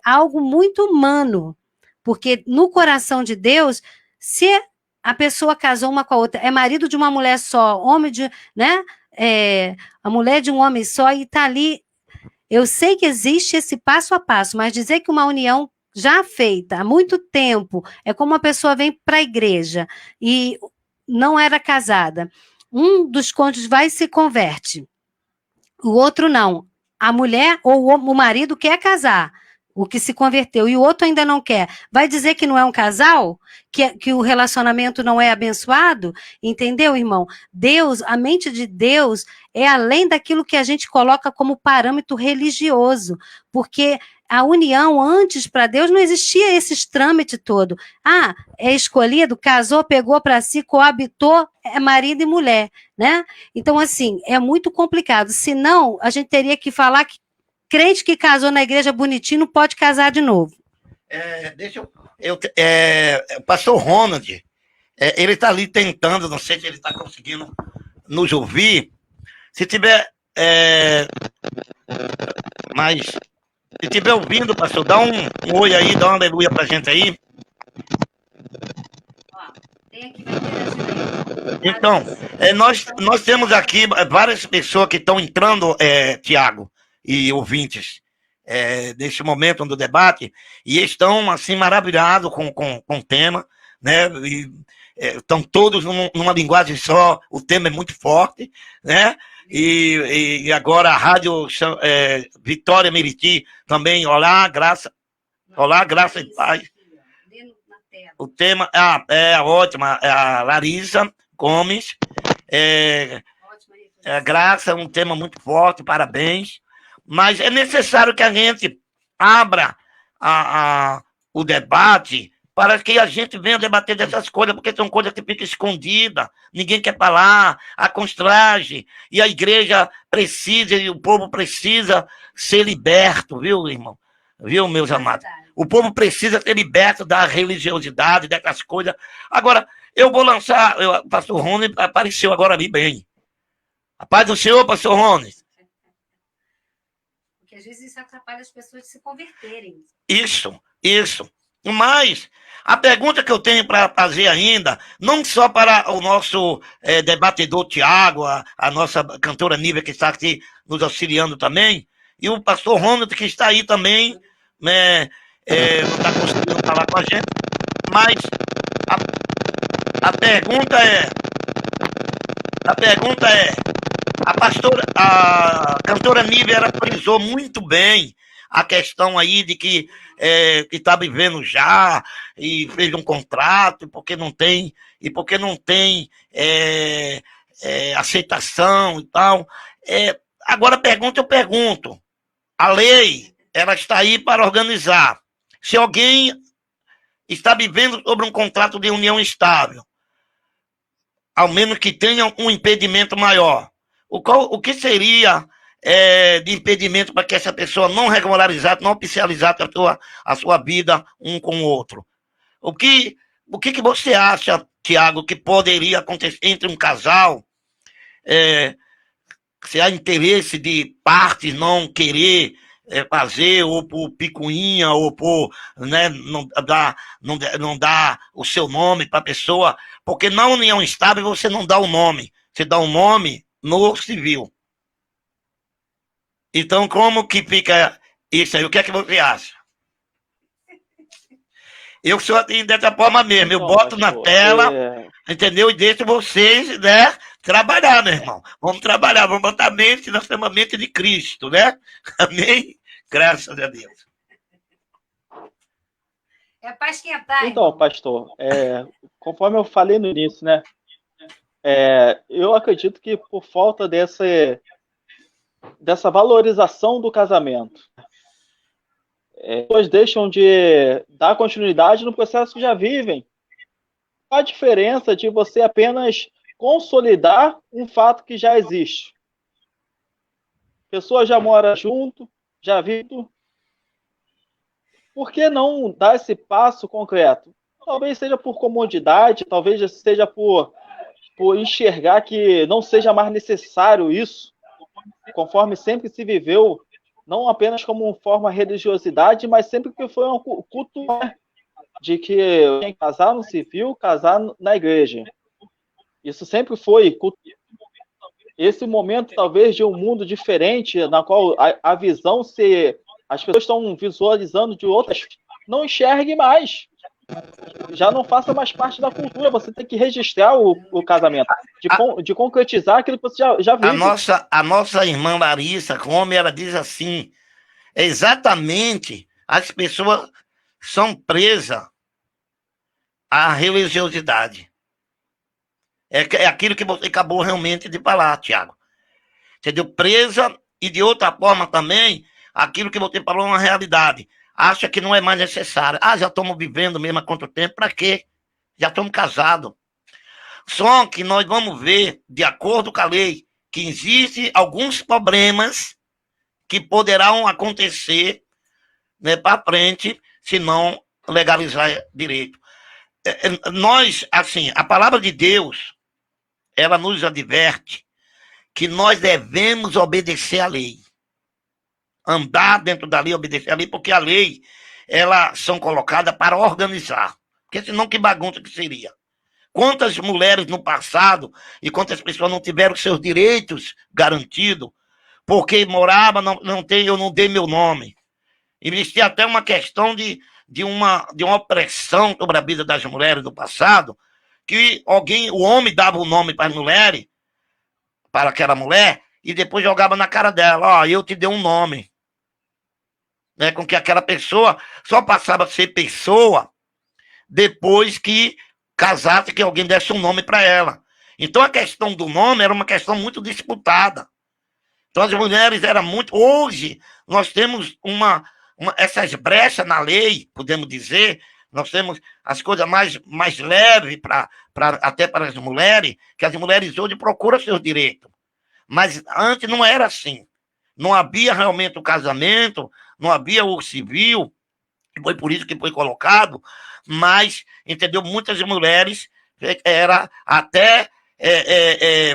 S3: algo muito humano, porque no coração de Deus, se a pessoa casou uma com a outra, é marido de uma mulher só, homem de, né? A mulher de um homem só, e está ali. Eu sei que existe esse passo a passo, mas dizer que uma união já feita há muito tempo, é como uma pessoa vem para a igreja e não era casada. Um dos cônjuges vai e se converte, o outro não. A mulher ou o marido quer casar, o que se converteu, e o outro ainda não quer. Vai dizer que não é um casal? Que o relacionamento não é abençoado? Entendeu, irmão? Deus, a mente de Deus é além daquilo que a gente coloca como parâmetro religioso, porque a união antes para Deus não existia esses trâmites todo. É escolhido, casou, pegou para si, coabitou, é marido e mulher, né? Então, assim, é muito complicado. Senão, a gente teria que falar que crente que casou na igreja bonitinho não pode casar de novo.
S1: O pastor Ronald, ele está ali tentando, não sei se ele está conseguindo nos ouvir. Se tiver, mas se tiver ouvindo, pastor, dá um oi aí, dá uma aleluia pra gente aí. Então, nós temos aqui várias pessoas que estão entrando, Tiago, e ouvintes, nesse momento do debate, e estão, assim, maravilhados com o tema, né? Estão todos numa linguagem só, o tema é muito forte, né? E agora a Rádio Vitória Meriti também, olá, graça e paz. O tema é ótima, é a Larissa Gomes, graça, um tema muito forte, parabéns. Mas é necessário que a gente abra o debate para que a gente venha debater dessas coisas, porque são coisas que ficam escondidas, ninguém quer falar, a constrangem, e a igreja precisa, e o povo precisa ser liberto, viu, irmão? Viu, meus amados? O povo precisa ser liberto da religiosidade, dessas coisas. Agora, eu vou lançar, o pastor Rony apareceu agora ali bem. A paz do Senhor, pastor Rony.
S3: Porque às vezes isso atrapalha as pessoas de se converterem.
S1: Isso. Mas a pergunta que eu tenho para fazer ainda, não só para o nosso debatedor Tiago, a nossa cantora Nívia, que está aqui nos auxiliando também, e o pastor Ronald, que está aí também, né, não está conseguindo falar com a gente, mas a pergunta é, a cantora Nívia, ela frisou muito bem a questão aí de que está vivendo já e fez um contrato, porque não tem aceitação e tal. Agora eu pergunto, a lei, ela está aí para organizar. Se alguém está vivendo sobre um contrato de união estável, ao menos que tenha um impedimento maior, o que seria de impedimento para que essa pessoa não regularizasse, não oficializasse a sua vida um com o outro? O que você acha, Tiago, que poderia acontecer entre um casal, se há interesse de partes não querer fazer, ou por picuinha, ou por não dá o seu nome para a pessoa, porque na união estável você não dá o nome, você dá o nome no civil. Então, como que fica isso aí? O que é que você acha? Eu sou assim, dessa forma mesmo. Eu
S2: Então,
S1: boto na
S2: pastor,
S1: tela, entendeu? E deixo vocês, né, trabalhar, meu irmão. Vamos trabalhar, vamos botar a mente, nós temos a mente de Cristo, né? Amém? Graças a Deus.
S3: É para esquentar,
S2: então,
S3: irmão.
S2: pastor, conforme eu falei no início, né? Eu acredito que por falta dessa valorização do casamento, pessoas deixam de dar continuidade no processo que já vivem. Qual a diferença de você apenas consolidar um fato que já existe? A pessoa já mora junto, já vive. Por que não dar esse passo concreto? Talvez seja por comodidade, talvez seja por enxergar que não seja mais necessário isso, conforme sempre se viveu, não apenas como uma forma de religiosidade, mas sempre que foi um culto, né, de que quem casar no civil, casar na igreja. Isso sempre foi culto. Esse momento, talvez, de um mundo diferente, na qual a visão as pessoas estão visualizando de outras, não enxergue mais. Já não faça mais parte da cultura. Você tem que registrar o casamento, de concretizar aquilo que você já vive.
S1: A nossa irmã Larissa, como ela diz assim, exatamente as pessoas são presas à religiosidade. É aquilo que você acabou realmente de falar, Tiago. Entendeu? Presa e de outra forma também, aquilo que você falou é uma realidade. Acha que não é mais necessário. Já estamos vivendo mesmo há quanto tempo? Para quê? Já estamos casados. Só que nós vamos ver, de acordo com a lei, que existem alguns problemas que poderão acontecer, né, para frente, se não legalizar direito. Nós, assim, a palavra de Deus, ela nos adverte que nós devemos obedecer à lei. Andar dentro da lei, obedecer à lei, porque a lei, elas são colocadas para organizar. Porque senão que bagunça que seria. Quantas mulheres no passado e quantas pessoas não tiveram seus direitos garantidos porque morava, eu não dei meu nome. Existia até uma questão de uma opressão sobre a vida das mulheres do passado, que o homem dava o nome para as mulheres, para aquela mulher, e depois jogava na cara dela, eu te dei um nome. Né, com que aquela pessoa só passava a ser pessoa depois que casasse, que alguém desse um nome para ela. Então a questão do nome era uma questão muito disputada. Então as mulheres eram muito... Hoje nós temos essas brechas na lei, podemos dizer, nós temos as coisas mais leves até para as mulheres, que as mulheres hoje procuram seus direitos. Mas antes não era assim. Não havia realmente o casamento, não havia o civil, foi por isso que foi colocado, mas, entendeu, muitas mulheres eram até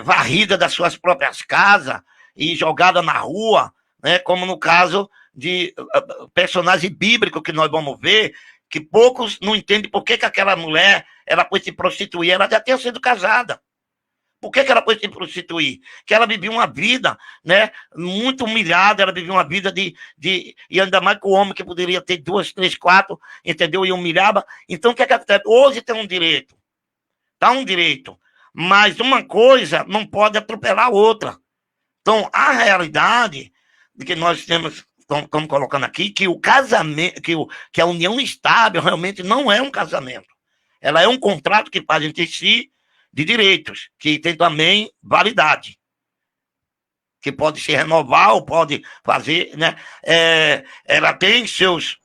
S1: varrida das suas próprias casas e jogada na rua, né, como no caso de personagem bíblico que nós vamos ver, que poucos não entendem por que aquela mulher ela foi se prostituir, ela já tinha sido casada. Por que ela foi se prostituir? Que ela vivia uma vida, né, muito humilhada, ela vivia uma vida e ainda mais com o homem que poderia ter 2, 3, 4, entendeu? E humilhava. Então, o que acontece? Hoje tem um direito. Tá um direito. Mas uma coisa não pode atropelar a outra. Então, a realidade de que nós temos, estamos colocando aqui, que o casamento, que a união estável realmente não é um casamento. Ela é um contrato que faz entre si de direitos, que tem também validade, que pode se renovar ou pode fazer, né? Ela tem seus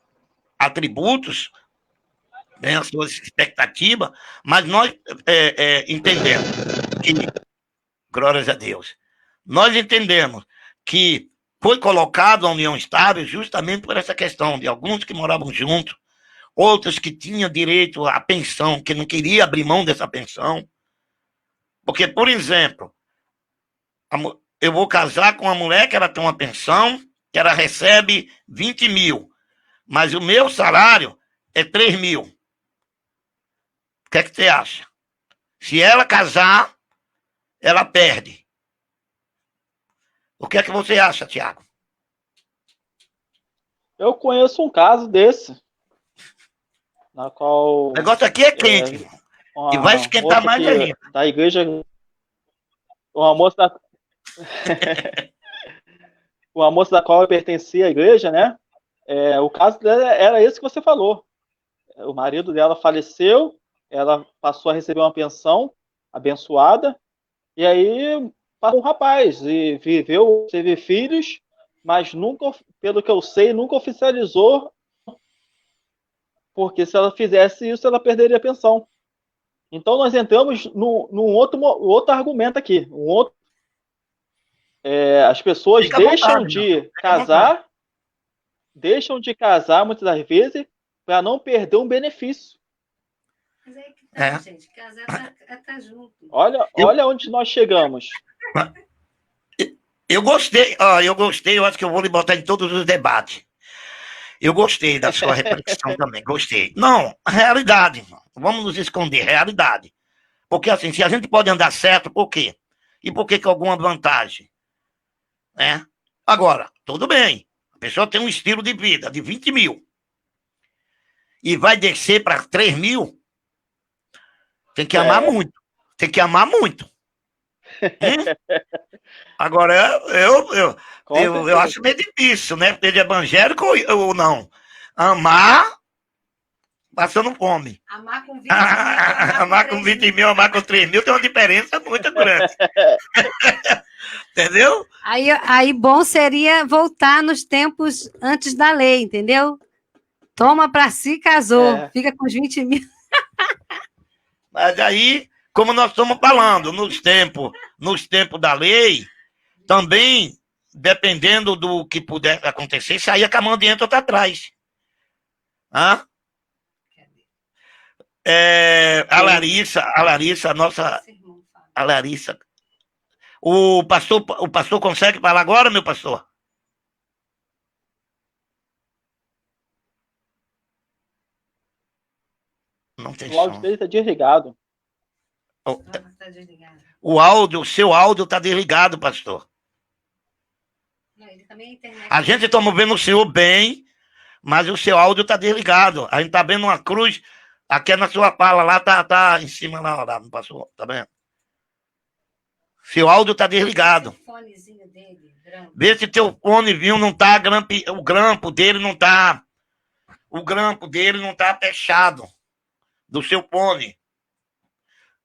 S1: atributos, né, as suas expectativas, mas nós entendemos que, glórias a Deus, nós entendemos que foi colocado a união estável justamente por essa questão de alguns que moravam juntos, outros que tinham direito à pensão, que não queria abrir mão dessa pensão. Porque, por exemplo, eu vou casar com uma mulher que ela tem uma pensão, que ela recebe 20 mil, mas o meu salário é 3 mil. O que é que você acha? Se ela casar, ela perde. O que é que você acha, Tiago?
S2: Eu conheço um caso desse. na qual
S1: O negócio aqui é quente. E vai esquentar mais ainda.
S2: Da igreja, uma moça da, uma moça da qual eu pertencia à igreja, né? O caso dela era esse que você falou. O marido dela faleceu, ela passou a receber uma pensão abençoada, e aí passou um rapaz e teve filhos, mas nunca, pelo que eu sei, nunca oficializou, porque se ela fizesse isso, ela perderia a pensão. Então nós entramos num outro argumento aqui. As pessoas deixam de casar muitas das vezes para não perder um benefício.
S3: Mas aí que tá, gente. Casar tá junto.
S2: Olha onde nós chegamos.
S1: Eu gostei, eu acho que eu vou lhe botar em todos os debates. Eu gostei da sua reflexão também, gostei. Não, realidade, vamos nos esconder, realidade. Porque assim, se a gente pode andar certo, por quê? E por que alguma vantagem? Né? Agora, tudo bem, a pessoa tem um estilo de vida de 20 mil e vai descer para 3 mil, tem que amar muito, tem que amar muito. Agora, eu acho meio difícil, né? Seja evangélico ou não. Amar passando fome.
S3: Amar com 20 mil.
S1: Amar com 20 mil, amar com 3 mil tem uma diferença muito grande. Entendeu?
S3: Aí bom seria voltar nos tempos antes da lei, entendeu? Toma pra si, casou. Fica com os 20 mil.
S1: Mas aí, como nós estamos falando, nos tempos da lei, também, dependendo do que puder acontecer, saía com a mão dentro ou outra atrás. Hã? A Larissa, o pastor consegue falar agora, meu pastor? Não tem som.
S2: O áudio dele está desligado.
S1: O seu áudio está desligado, pastor. A gente está movendo o senhor bem, mas o seu áudio está desligado. A gente está vendo uma cruz, aqui na sua fala, lá tá em cima, lá, não passou, tá vendo? Seu áudio está desligado. Vê se teu fonezinho não tá, o grampo dele não tá fechado, do seu fone.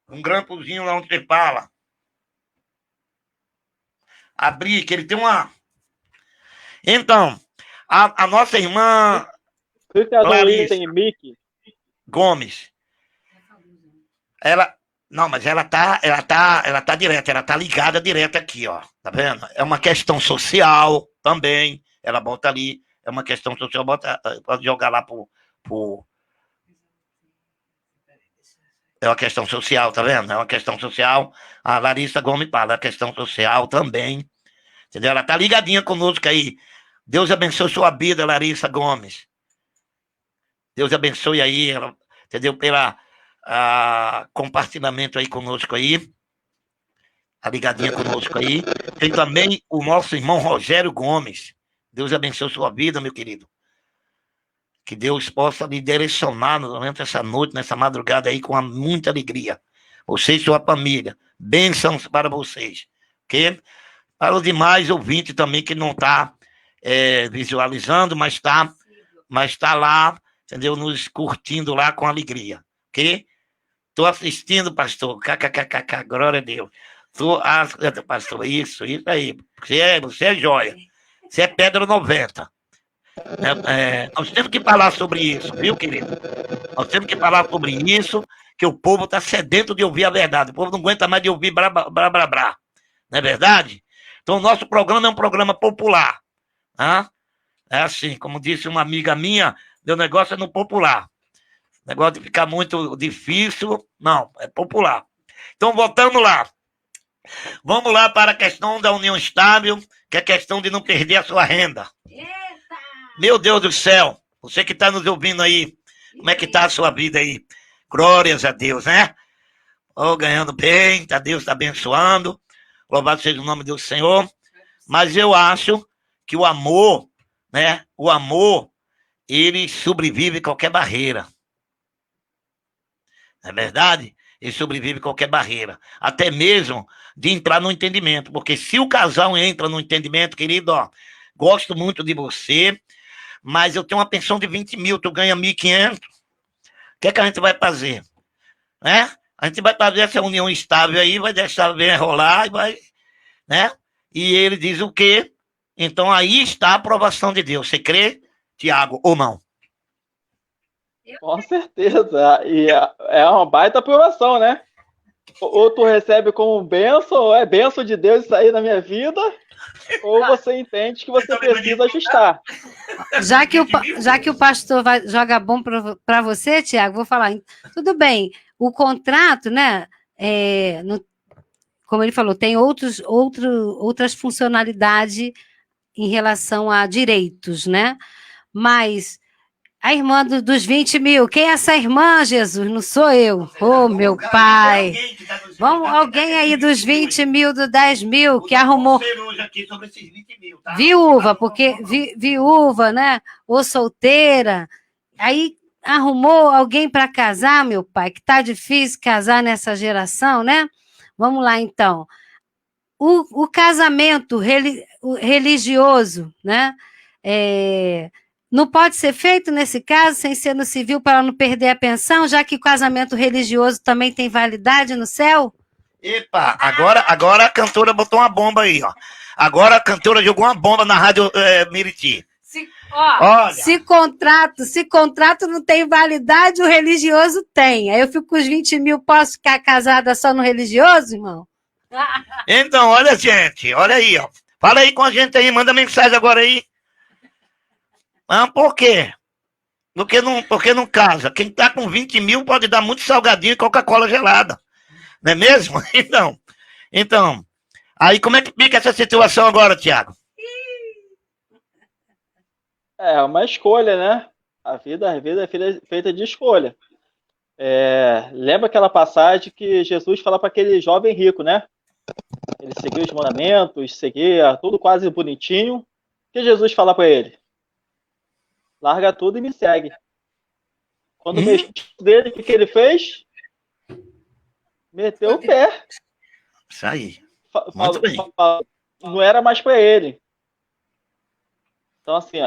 S1: Um grampozinho lá onde você fala. Abrir, que ele tem uma... Então, a nossa irmã
S2: Larissa
S1: Gomes, mas ela tá direta, ela tá ligada direto aqui, ó. Tá vendo? É uma questão social também. Ela bota ali, é uma questão social, pode jogar lá pro é uma questão social, tá vendo? É uma questão social. A Larissa Gomes fala, é questão social também. Entendeu? Ela tá ligadinha conosco aí. Deus abençoe sua vida, Larissa Gomes. Deus abençoe aí, entendeu? Pela compartilhamento aí conosco aí. Tá ligadinha conosco aí. Tem também o nosso irmão Rogério Gomes. Deus abençoe sua vida, meu querido. Que Deus possa lhe direcionar durante essa noite, nessa madrugada aí, com muita alegria. Você e sua família. Bênçãos para vocês. Ok? Para os demais ouvintes também que não está visualizando, mas está lá, entendeu? Nos curtindo lá com alegria. Ok? Estou assistindo, pastor. KKKK, glória a Deus. Pastor, isso aí. Você é joia. Você é pedra 90. Nós temos que falar sobre isso, viu, querido? Nós temos que falar sobre isso, que o povo está sedento de ouvir a verdade. O povo não aguenta mais de ouvir blá, blá, blá, blá, blá. Não é verdade? Então, o nosso programa é um programa popular. Tá? É assim, como disse uma amiga minha, meu negócio é no popular. O negócio de ficar muito difícil, não, é popular. Então, voltando lá. Vamos lá para a questão da união estável, que é a questão de não perder a sua renda. Meu Deus do céu, você que está nos ouvindo aí, como é que está a sua vida aí? Glórias a Deus, né? Ganhando bem, Deus está abençoando, louvado seja o nome do Senhor. Mas eu acho que o amor, né? O amor, ele sobrevive a qualquer barreira. não é verdade? Ele sobrevive a qualquer barreira, até mesmo de entrar no entendimento, porque se o casal entra no entendimento, querido, ó, gosto muito de você, mas eu tenho uma pensão de 20 mil, tu ganha 1.500, o que é que a gente vai fazer? Né? A gente vai fazer essa união estável aí, vai deixar bem rolar, e vai, né? E ele diz o quê? Então aí está a aprovação de Deus. Você crê, Tiago, ou não?
S2: Com certeza. E é uma baita aprovação, né? Ou tu recebe como bênção, ou é bênção de Deus isso aí na minha vida, ou você entende que você precisa ajustar.
S3: Já que o pastor joga bom para você, Tiago, vou falar. Tudo bem, o contrato, né? Como ele falou, tem outras funcionalidades em relação a direitos, né? Mas a irmã dos 20 mil, quem é essa irmã, Jesus? Não sou eu. Oh, meu pai. Vamos, alguém aí dos 20 mil, dos 10 mil, que arrumou. Viúva, porque viúva, né? Ou solteira. Aí arrumou alguém para casar, meu pai, que tá difícil casar nessa geração, né? Vamos lá, então. O casamento religioso, né? Não pode ser feito, nesse caso, sem ser no civil, para não perder a pensão, já que o casamento religioso também tem validade no céu?
S1: Epa, agora a cantora botou uma bomba aí, ó. Agora a cantora jogou uma bomba na rádio Miriti.
S3: Se contrato não tem validade, o religioso tem. Aí eu fico com os 20 mil, posso ficar casada só no religioso, irmão?
S1: Então, olha, gente, olha aí, ó. Fala aí com a gente aí, manda mensagem agora aí. Ah, por quê? Porque não casa. Quem tá com 20 mil pode dar muito salgadinho e Coca-Cola gelada. Não é mesmo? Então, aí como é que fica essa situação agora, Tiago?
S2: É uma escolha, né? A vida é feita de escolha. Lembra aquela passagem que Jesus fala para aquele jovem rico, né? Ele seguia os mandamentos, seguia tudo quase bonitinho. O que Jesus fala para ele? Larga tudo e me segue. Quando o mestre dele, o que ele fez? Meteu o pé.
S1: Isso aí.
S2: Não era mais para ele. Então, assim,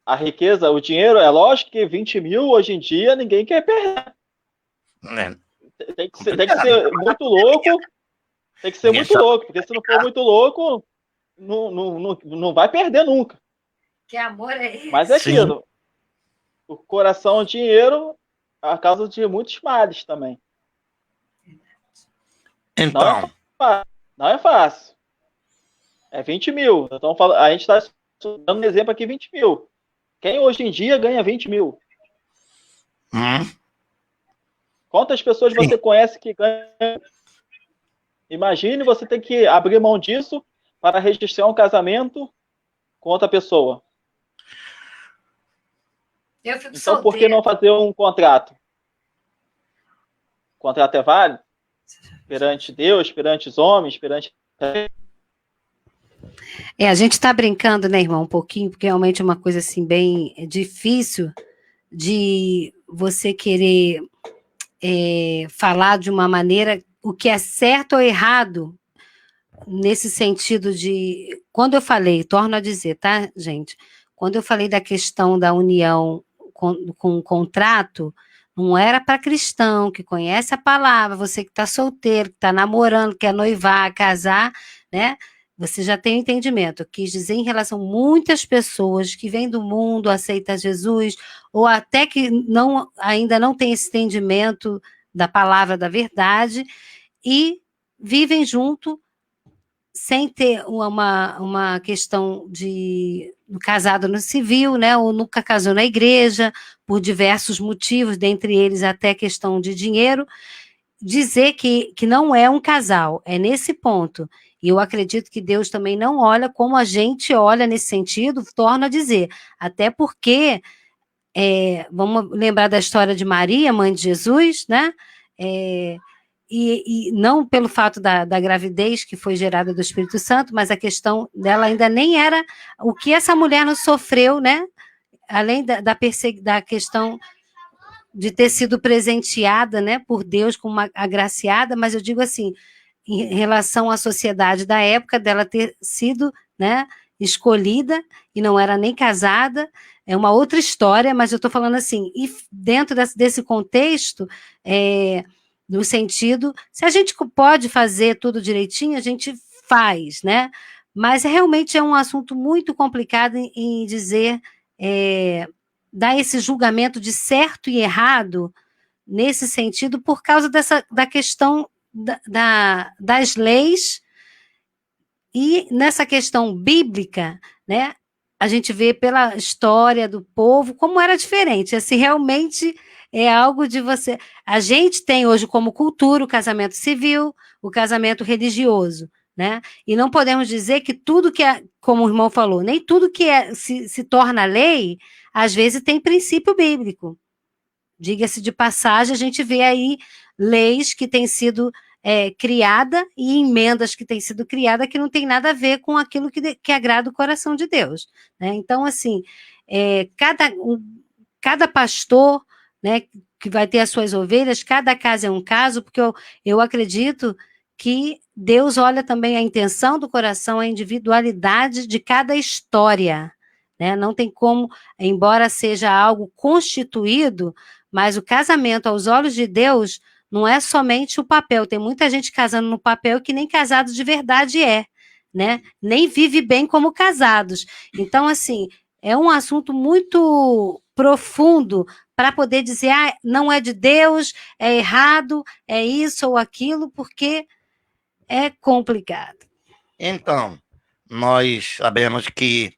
S2: a riqueza, o dinheiro, é lógico que 20 mil hoje em dia ninguém quer perder. Tem que ser muito louco. Tem que ser muito louco, porque se não for muito louco, não vai perder nunca.
S3: Que amor é esse?
S2: Mas é aquilo. O coração, o dinheiro, a causa de muitos males também.
S1: Então.
S2: Não é fácil. É 20 mil. Então, a gente está dando um exemplo aqui, 20 mil. Quem hoje em dia ganha 20 mil? Quantas pessoas você conhece que ganham? Imagine você ter que abrir mão disso para registrar um casamento com outra pessoa. Então, por que não fazer um contrato? O contrato é válido? Perante Deus, perante os homens, perante...
S3: A gente está brincando, né, irmão, um pouquinho, porque realmente é uma coisa assim bem difícil de você querer falar de uma maneira o que é certo ou errado nesse sentido de... Quando eu falei, torno a dizer, tá, gente? Quando eu falei da questão da união com o contrato, não era para cristão que conhece a palavra, você que está solteiro, que está namorando, quer noivar, casar, né? Você já tem entendimento. Eu quis dizer em relação a muitas pessoas que vêm do mundo, aceitam Jesus, ou até que ainda não tem esse entendimento da palavra da verdade, e vivem junto sem ter uma questão de casado no civil, né, ou nunca casou na igreja, por diversos motivos, dentre eles até a questão de dinheiro, dizer que não é um casal, é nesse ponto. E eu acredito que Deus também não olha como a gente olha nesse sentido, torna a dizer, até porque, vamos lembrar da história de Maria, mãe de Jesus, né, e não pelo fato da gravidez que foi gerada do Espírito Santo, mas a questão dela ainda nem era o que essa mulher não sofreu, né? Além da questão de ter sido presenteada, né, por Deus como uma agraciada, mas eu digo assim, em relação à sociedade da época, dela ter sido, né, escolhida e não era nem casada, é uma outra história, mas eu estou falando assim, e dentro desse contexto, no sentido, se a gente pode fazer tudo direitinho, a gente faz, né? Mas realmente é um assunto muito complicado em dizer, dar esse julgamento de certo e errado nesse sentido, por causa da questão das leis e nessa questão bíblica, né? A gente vê pela história do povo como era diferente. Assim, realmente é algo de você. A gente tem hoje como cultura o casamento civil, o casamento religioso, né? E não podemos dizer que tudo que é, como o irmão falou, nem tudo que se torna lei, às vezes tem princípio bíblico. Diga-se de passagem, a gente vê aí leis que têm sido criadas e emendas que têm sido criadas que não tem nada a ver com aquilo que agrada o coração de Deus, né? Então, assim, cada pastor, né, que vai ter as suas ovelhas, cada caso é um caso, porque eu acredito que Deus olha também a intenção do coração, a individualidade de cada história, né? Não tem como, embora seja algo constituído, mas o casamento aos olhos de Deus não é somente o papel. Tem muita gente casando no papel que nem casado de verdade né? Nem vive bem como casados. Então, assim, é um assunto muito profundo para poder dizer, não é de Deus, é errado, é isso ou aquilo, porque é complicado.
S1: Então, nós sabemos que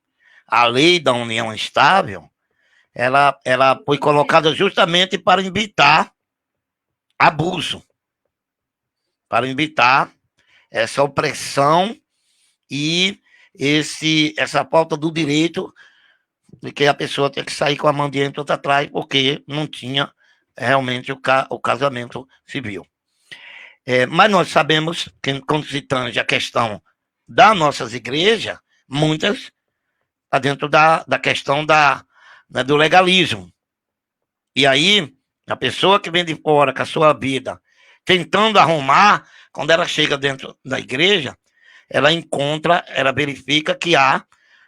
S1: a lei da união estável, ela foi colocada justamente para evitar abuso, para evitar essa opressão e essa falta do direito de que a pessoa tem que sair com a mão diante e outra atrás, porque não tinha realmente o casamento civil. Mas nós sabemos que, quando se tange a questão das nossas igrejas, muitas está dentro da questão do legalismo. E aí, a pessoa que vem de fora com a sua vida, tentando arrumar, quando ela chega dentro da igreja, ela verifica que há,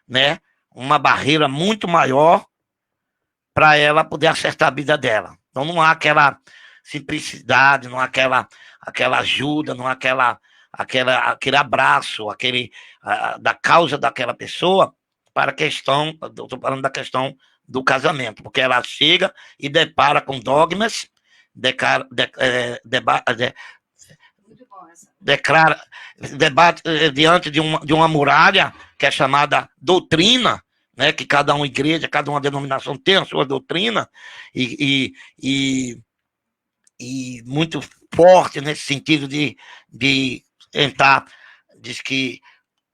S1: né, uma barreira muito maior para ela poder acertar a vida dela. Então não há aquela simplicidade, não há aquela ajuda, não há aquele abraço, da causa daquela pessoa para a questão, estou falando da questão do casamento, porque ela chega e depara com dogmas, debate diante de uma muralha que é chamada doutrina, né, que cada uma igreja, cada uma denominação tem a sua doutrina, e muito forte nesse sentido de tentar, diz que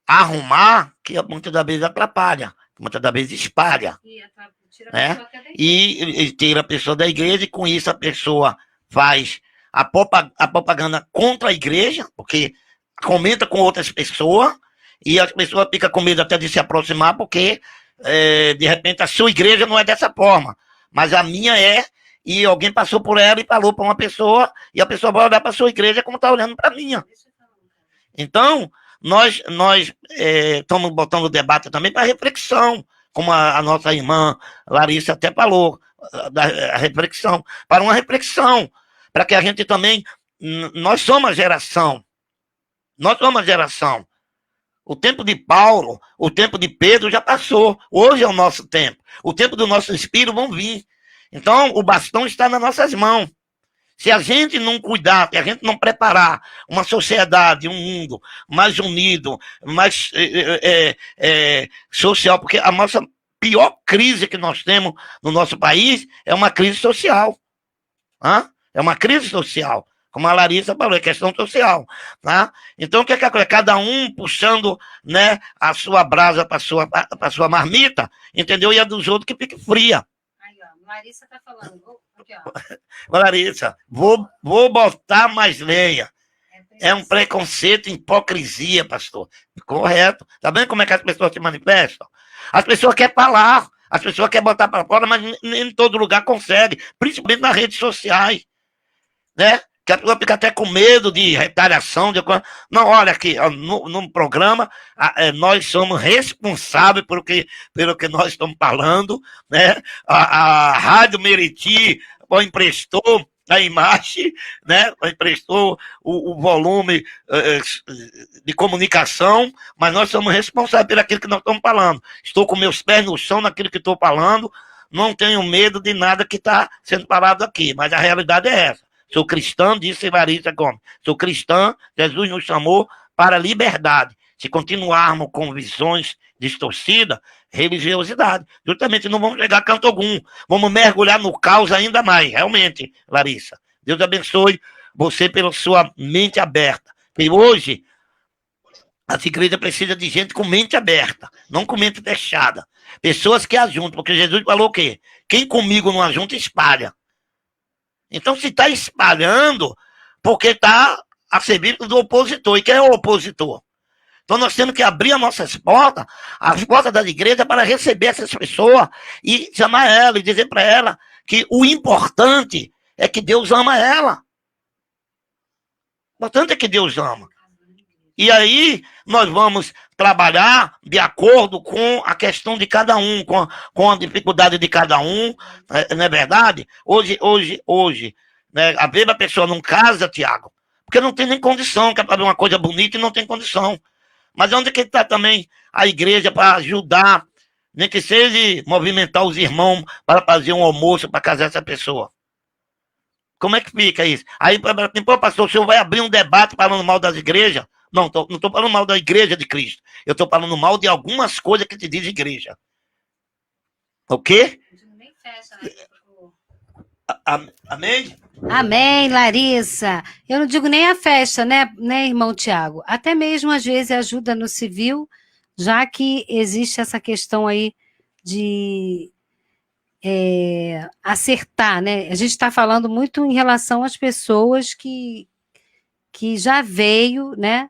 S1: arrumar, que muitas das vezes atrapalha, muitas das vezes espalha, né? E tira a pessoa da igreja, e com isso a pessoa faz a propaganda contra a igreja, porque comenta com outras pessoas, e as pessoas ficam com medo até de se aproximar, porque de repente a sua igreja não é dessa forma, mas a minha é, e alguém passou por ela e falou para uma pessoa, e a pessoa vai olhar para a sua igreja como está olhando para a minha. Então, nós estamos botando o debate também para reflexão, como a nossa irmã Larissa até falou, da reflexão, para uma reflexão, para que a gente também, nós somos a geração, o tempo de Paulo, o tempo de Pedro já passou, hoje é o nosso tempo, o tempo do nosso espírito vão vir, então o bastão está nas nossas mãos. Se a gente não cuidar, se a gente não preparar uma sociedade, um mundo mais unido, mais social, porque a nossa pior crise que nós temos no nosso país é uma crise social. É uma crise social. Como a Larissa falou, é questão social. Tá? Então, o que é? Cada um puxando, né, a sua brasa para a sua marmita, entendeu? E a dos outros que fique fria.
S3: Aí, ó, Larissa está falando. Aqui, ó.
S1: Larissa, vou botar mais lenha. É um preconceito, hipocrisia, pastor. Correto. Tá vendo como é que as pessoas se manifestam? As pessoas querem falar. As pessoas querem botar para fora, mas nem em todo lugar consegue, principalmente nas redes sociais, né? Que a pessoa fica até com medo de retaliação. Não, olha aqui, no programa, nós somos responsáveis pelo que nós estamos falando, né? A Rádio Meriti emprestou a imagem, né? Emprestou o volume de comunicação, mas nós somos responsáveis por aquilo que nós estamos falando. Estou com meus pés no chão naquilo que estou falando, não tenho medo de nada que está sendo falado aqui, mas a realidade é essa. Sou cristã, disse Larissa Gomes. Sou cristã, Jesus nos chamou para a liberdade. Se continuarmos com visões distorcidas, religiosidade. Justamente não vamos chegar a canto algum. Vamos mergulhar no caos ainda mais. Realmente, Larissa. Deus abençoe você pela sua mente aberta. E hoje, as igrejas precisam de gente com mente aberta, não com mente fechada. Pessoas que ajuntam, porque Jesus falou o quê? Quem comigo não ajunta, espalha. Então, se está espalhando, porque está a serviço do opositor. E quem é o opositor? Então, nós temos que abrir as nossas portas, as portas das igrejas, para receber essas pessoas e chamar ela e dizer para ela que o importante é que Deus ama ela. O importante é que Deus ama. E aí, nós vamos trabalhar de acordo com a questão de cada um, com a dificuldade de cada um, não é verdade? Hoje, né, a mesma pessoa não casa, Tiago, porque não tem nem condição, quer fazer uma coisa bonita e não tem condição. Mas onde que está também a igreja para ajudar, nem que seja movimentar os irmãos para fazer um almoço para casar essa pessoa? Como é que fica isso? Aí, pastor, o senhor vai abrir um debate falando mal das igrejas? Não estou falando mal da igreja de Cristo. Eu estou falando mal de algumas coisas que te diz igreja. O quê? Amém?
S3: Amém, Larissa. Eu não digo nem a festa, né, irmão Tiago? Até mesmo, às vezes, ajuda no civil, já que existe essa questão aí de acertar, né? A gente está falando muito em relação às pessoas que já veio, né?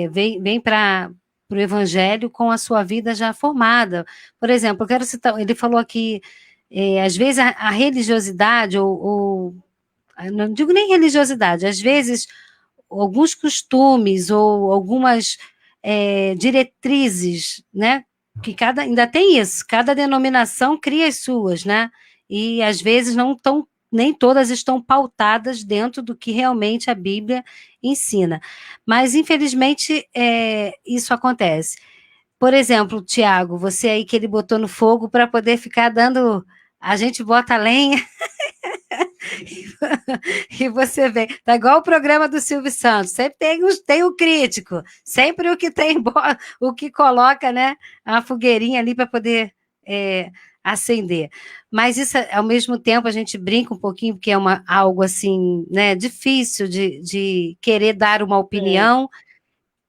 S3: Vem para o Evangelho com a sua vida já formada. Por exemplo, eu quero citar, ele falou aqui, às vezes a religiosidade, ou não digo nem religiosidade, às vezes alguns costumes ou algumas diretrizes, né? Que ainda tem isso, cada denominação cria as suas, né? E às vezes nem todas estão pautadas dentro do que realmente a Bíblia ensina. Mas, infelizmente, isso acontece. Por exemplo, Tiago, você aí que ele botou no fogo para poder ficar dando... A gente bota a lenha e você vê. Tá igual o programa do Silvio Santos. Sempre tem o crítico. Sempre o que tem, o que coloca, né, a fogueirinha ali para poder... acender. Mas isso, ao mesmo tempo, a gente brinca um pouquinho, porque é algo assim, né, difícil de querer dar uma opinião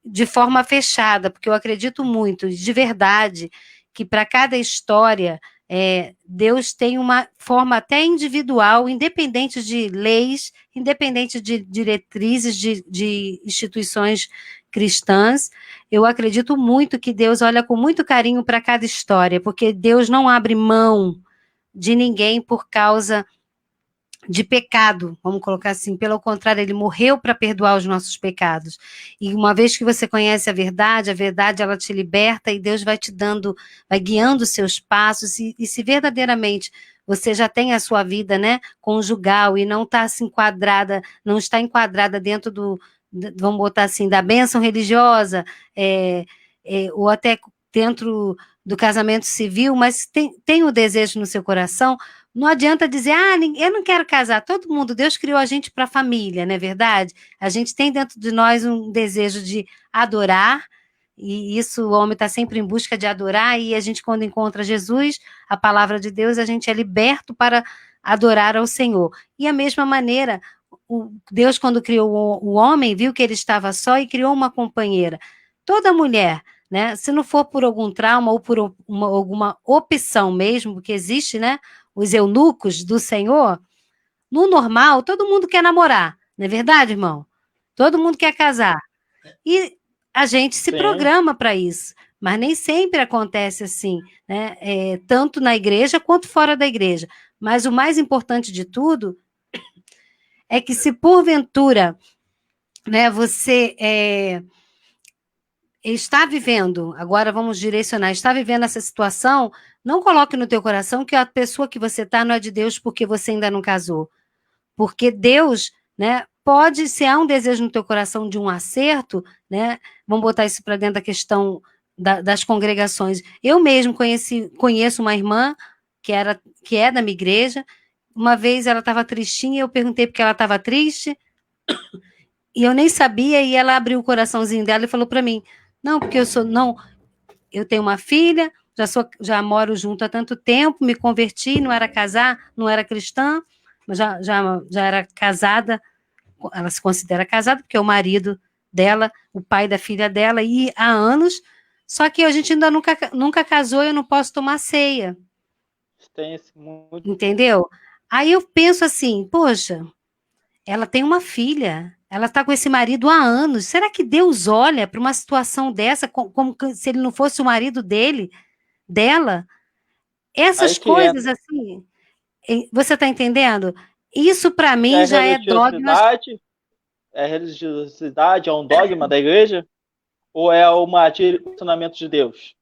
S3: de forma fechada, porque eu acredito muito, de verdade, que para cada história, Deus tem uma forma até individual, independente de leis, independente de diretrizes de instituições cristãs. Eu acredito muito que Deus olha com muito carinho para cada história, porque Deus não abre mão de ninguém por causa de pecado, vamos colocar assim. Pelo contrário, ele morreu para perdoar os nossos pecados. E uma vez que você conhece a verdade ela te liberta e Deus vai guiando os seus passos. E se verdadeiramente você já tem a sua vida, né, conjugal e não está enquadrada dentro vamos botar assim, da bênção religiosa, ou até dentro do casamento civil, mas tem o desejo no seu coração, não adianta dizer, eu não quero casar. Todo mundo, Deus criou a gente para a família, não é verdade? A gente tem dentro de nós um desejo de adorar, e isso o homem está sempre em busca de adorar, e a gente, quando encontra Jesus, a palavra de Deus, a gente é liberto para adorar ao Senhor. E a mesma maneira, Deus, quando criou o homem, viu que ele estava só e criou uma companheira. Toda mulher, né, se não for por algum trauma ou por alguma opção mesmo, porque existe, né, os eunucos do Senhor, no normal, todo mundo quer namorar, não é verdade, irmão? Todo mundo quer casar. E a gente se programa para isso. Mas nem sempre acontece assim, né? Tanto na igreja quanto fora da igreja. Mas o mais importante de tudo é que se porventura, né, você está vivendo, agora vamos direcionar, está vivendo essa situação, não coloque no teu coração que a pessoa que você está não é de Deus porque você ainda não casou. Porque Deus, né, pode, se há um desejo no teu coração de um acerto, né, vamos botar isso para dentro da questão das congregações. Eu mesmo conheço uma irmã que é da minha igreja. Uma vez ela estava tristinha, eu perguntei porque ela estava triste, e eu nem sabia, e ela abriu o coraçãozinho dela e falou para mim, não, porque eu tenho uma filha, já moro junto há tanto tempo, me converti, não era casar, não era cristã, mas já era casada, ela se considera casada, porque é o marido dela, o pai da filha dela, e há anos, só que a gente ainda nunca casou e eu não posso tomar ceia. Entendeu? Aí eu penso assim, poxa, ela tem uma filha, ela está com esse marido há anos, será que Deus olha para uma situação dessa como se ele não fosse o marido dela? Essas coisas assim, você está entendendo? Isso para mim já é dogma.
S2: É religiosidade, é um dogma da igreja? Ou é um direcionamento de Deus?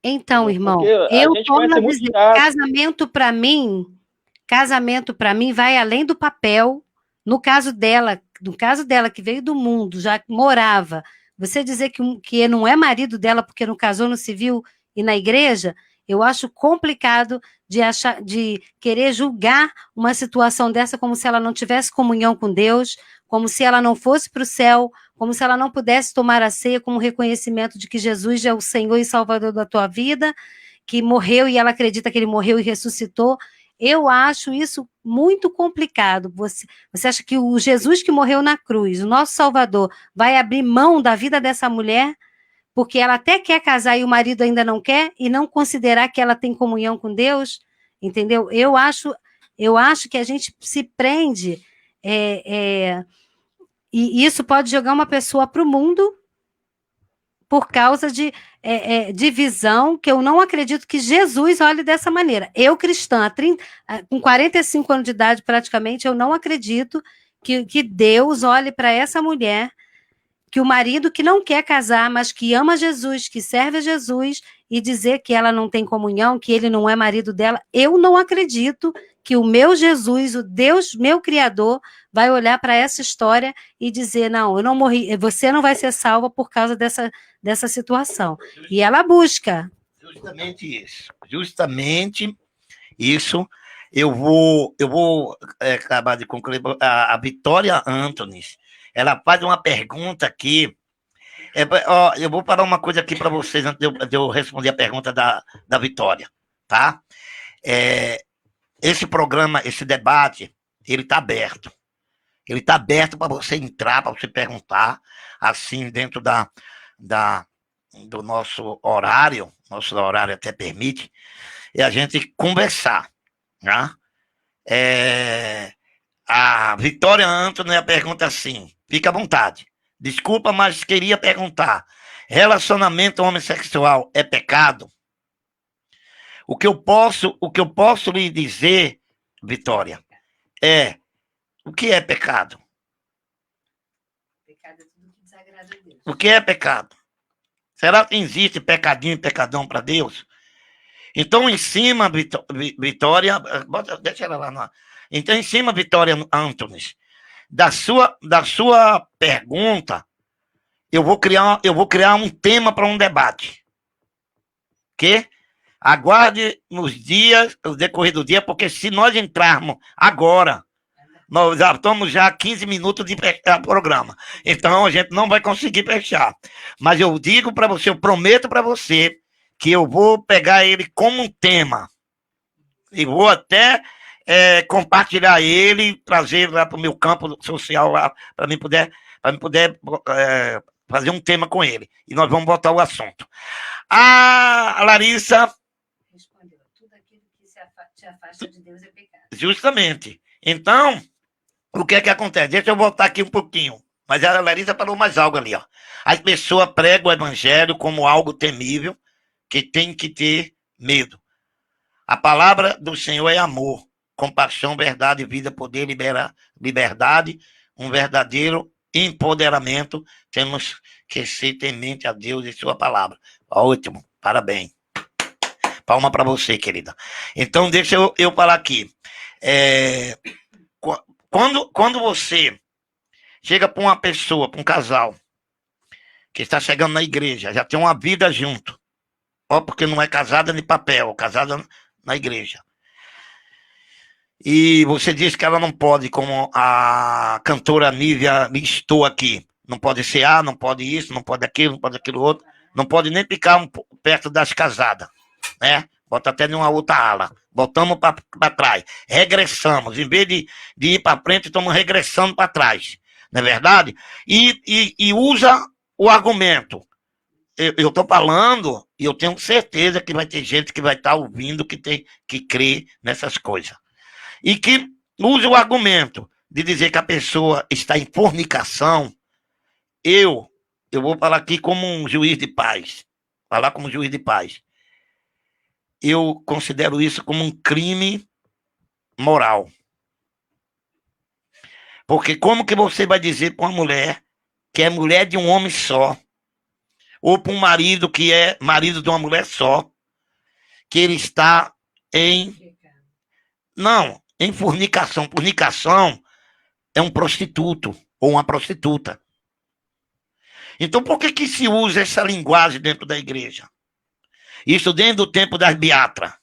S3: Então, irmão, eu torno a dizer, casamento para mim vai além do papel. No caso dela que veio do mundo, já morava, você dizer que não é marido dela porque não casou no civil e na igreja, eu acho complicado de querer julgar uma situação dessa como se ela não tivesse comunhão com Deus, como se ela não fosse para o céu, como se ela não pudesse tomar a ceia como reconhecimento de que Jesus é o Senhor e Salvador da tua vida, que morreu e ela acredita que ele morreu e ressuscitou. Eu acho isso muito complicado. Você acha que o Jesus que morreu na cruz, o nosso Salvador, vai abrir mão da vida dessa mulher porque ela até quer casar e o marido ainda não quer e não considerar que ela tem comunhão com Deus? Entendeu? Eu acho que a gente se prende e isso pode jogar uma pessoa para o mundo por causa de divisão, que eu não acredito que Jesus olhe dessa maneira. Eu, cristã, com 45 anos de idade praticamente, eu não acredito que Deus olhe para essa mulher, que o marido que não quer casar, mas que ama Jesus, que serve a Jesus, e dizer que ela não tem comunhão, que ele não é marido dela, eu não acredito que o meu Jesus, o Deus, meu Criador, vai olhar para essa história e dizer, não, eu não morri, você não vai ser salva por causa dessa situação. E ela busca.
S1: Justamente isso. Eu vou acabar de concluir. A Vitória Antunes, ela faz uma pergunta aqui. Eu vou parar uma coisa aqui para vocês antes de eu responder a pergunta da Vitória, tá? Esse programa, esse debate, ele está aberto. Ele está aberto para você entrar, para você perguntar, assim, dentro do nosso horário até permite, e a gente conversar, né? A Vitória Antônia pergunta assim, fica à vontade. Desculpa, mas queria perguntar, relacionamento homossexual é pecado? O que eu posso lhe dizer, Vitória, o que é pecado?
S3: Pecado é tudo que desagrada a Deus.
S1: O que é pecado? Será que existe pecadinho e pecadão para Deus? Então, em cima, Vitória, deixa ela lá. Então, em cima, Vitória Antunes, da sua pergunta, eu vou criar um tema para um debate. Que aguarde no decorrer do dia, porque se nós entrarmos agora, nós já estamos 15 minutos de programa. Então, a gente não vai conseguir fechar. Mas eu digo para você, eu prometo para você, que eu vou pegar ele como um tema. E vou até compartilhar ele, trazer lá para o meu campo social, lá, para mim poder fazer um tema com ele. E nós vamos botar o assunto. A Larissa...
S3: Respondeu. Tudo aquilo que te afasta de Deus é pecado.
S1: Justamente. Então... O que é que acontece? Deixa eu voltar aqui um pouquinho. Mas a Larissa falou mais algo ali, ó. As pessoas pregam o evangelho como algo temível, que tem que ter medo. A palavra do Senhor é amor, compaixão, verdade, vida, poder, liberdade, um verdadeiro empoderamento. Temos que ser temente a Deus e sua palavra. Ótimo, parabéns. Palma para você, querida. Então, deixa eu falar aqui. Quando você chega para uma pessoa, para um casal, que está chegando na igreja, já tem uma vida junto, ó, porque não é casada nem papel, casada na igreja. E você diz que ela não pode, como a cantora Nívia listou aqui, não pode ser não pode isso, não pode aquilo, não pode aquilo outro, não pode nem ficar perto das casadas, né? Bota até numa outra ala. Voltamos para trás. Regressamos. Em vez de ir para frente, estamos regressando para trás. Não é verdade? E usa o argumento. Eu estou falando e eu tenho certeza que vai ter gente que vai estar ouvindo que crê nessas coisas. E que usa o argumento de dizer que a pessoa está em fornicação. Eu vou falar aqui como um juiz de paz. Falar como juiz de paz. Eu considero isso como um crime moral. Porque como que você vai dizer para uma mulher que é mulher de um homem só, ou para um marido que é marido de uma mulher só, que ele está em fornicação. Fornicação é um prostituto ou uma prostituta. Então, por que se usa essa linguagem dentro da igreja? Isso dentro do tempo das beatras.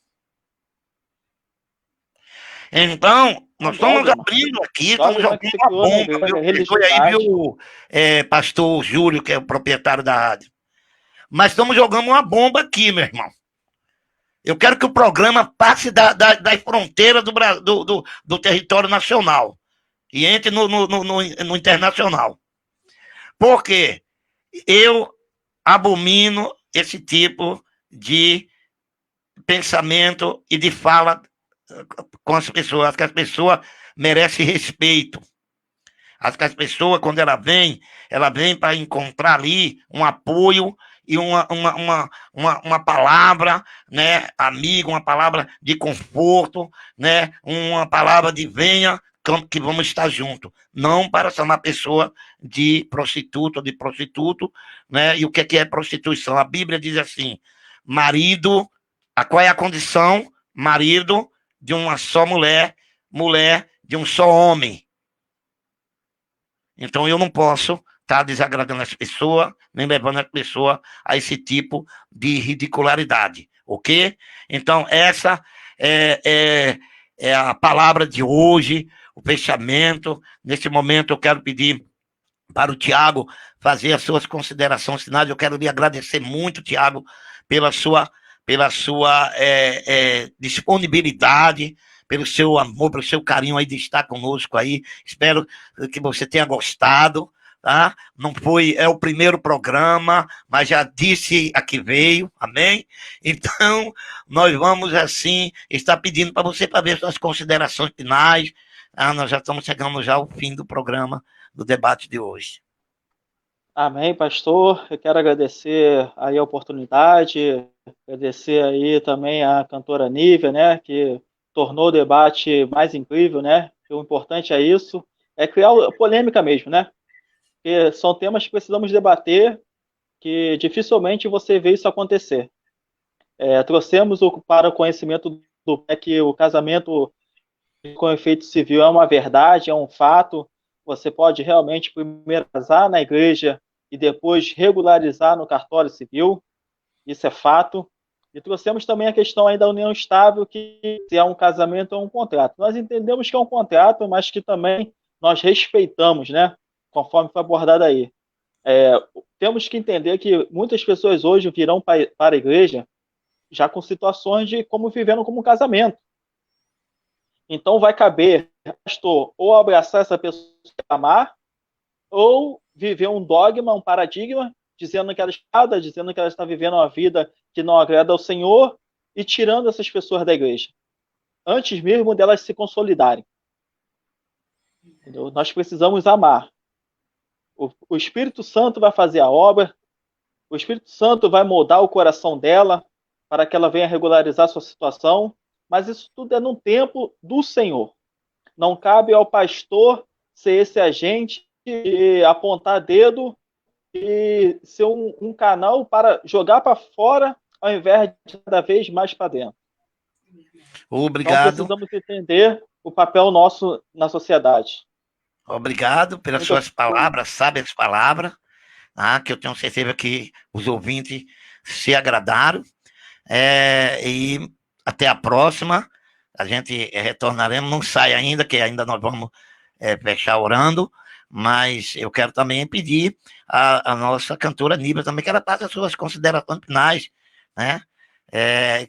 S1: Então, nós estamos abrindo aqui, estamos jogando uma bomba. Foi aí, viu, pastor Júlio, que é o proprietário da rádio. Mas estamos jogando uma bomba aqui, meu irmão. Eu quero que o programa passe das fronteiras do território nacional e entre no internacional. Por quê? Eu abomino esse tipo de pensamento e de fala com as pessoas. Acho que as pessoas merecem respeito. Acho que as pessoas, quando ela vem para encontrar ali um apoio e uma palavra, né, amigo, uma palavra de conforto, né, uma palavra de venha, que vamos estar juntos. Não para chamar a pessoa de prostituta ou de prostituto, né? E o que é prostituição? A Bíblia diz assim, marido, qual é a condição? Marido de uma só mulher, mulher de um só homem. Então eu não posso estar desagradando as pessoas, nem levando as pessoas a esse tipo de ridicularidade, ok? Então essa é a palavra de hoje, o fechamento. Nesse momento eu quero pedir para o Tiago fazer as suas considerações finais. Eu quero lhe agradecer muito, Tiago, pela sua disponibilidade, pelo seu amor, pelo seu carinho aí de estar conosco aí. Espero que você tenha gostado, tá? Não foi, é o primeiro programa, mas já disse a que veio, amém? Então, nós vamos, assim, estar pedindo para você para ver suas considerações finais. Nós já estamos chegando já ao fim do programa, do debate de hoje.
S2: Amém, pastor. Eu quero agradecer aí a oportunidade, agradecer aí também a cantora Nívia, né, que tornou o debate mais incrível, né? O importante é isso, é criar polêmica mesmo, né? Porque são temas que precisamos debater, que dificilmente você vê isso acontecer. Trouxemos para o conhecimento que o casamento com efeito civil é uma verdade, é um fato. Você pode realmente primeiro casar na igreja e depois regularizar no cartório civil. Isso é fato. E trouxemos também a questão aí da união estável, que se é um casamento ou um contrato. Nós entendemos que é um contrato, mas que também nós respeitamos, né? Conforme foi abordado aí. Temos que entender que muitas pessoas hoje virão para a igreja já com situações de como vivendo como um casamento. Então vai caber, pastor, ou abraçar essa pessoa e amar, ou viver um dogma, um paradigma, dizendo que ela está dizendo que ela está vivendo uma vida que não agrada ao Senhor e tirando essas pessoas da igreja, antes mesmo delas se consolidarem. Entendeu? Nós precisamos amar. O Espírito Santo vai fazer a obra, o Espírito Santo vai moldar o coração dela para que ela venha regularizar sua situação, mas isso tudo é no tempo do Senhor. Não cabe ao pastor ser esse agente de apontar dedo e ser um canal para jogar para fora ao invés de cada vez mais para dentro.
S1: Obrigado.
S2: Então precisamos entender o papel nosso na sociedade.
S1: Obrigado pelas suas palavras, sábias palavras, que eu tenho certeza que os ouvintes se agradaram. E até a próxima. A gente retornaremos, não sai ainda, que ainda nós vamos fechar orando, mas eu quero também pedir a nossa cantora Níbia também, que ela passe as suas considerações finais, né?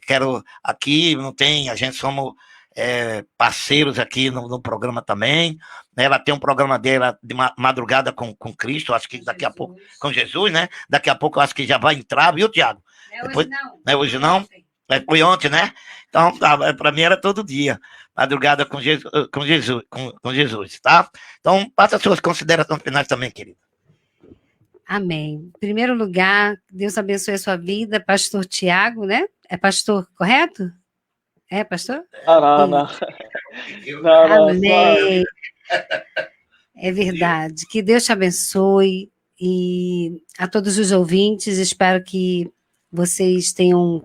S1: Quero aqui, não tem, a gente somos parceiros aqui no programa também, né? Ela tem um programa dela de madrugada com Cristo, acho que daqui a pouco, com Jesus, né? Daqui a pouco eu acho que já vai entrar, viu, Tiago?
S3: Hoje não.
S1: Não é hoje não? Foi ontem, né? Então, para mim era todo dia. Madrugada com Jesus, tá? Então, passa as suas considerações finais também, querido.
S3: Amém. Em primeiro lugar, Deus abençoe a sua vida, pastor Tiago, né? É pastor, correto? É, pastor?
S2: Não.
S3: Amém. É verdade. Que Deus te abençoe e a todos os ouvintes, espero que vocês tenham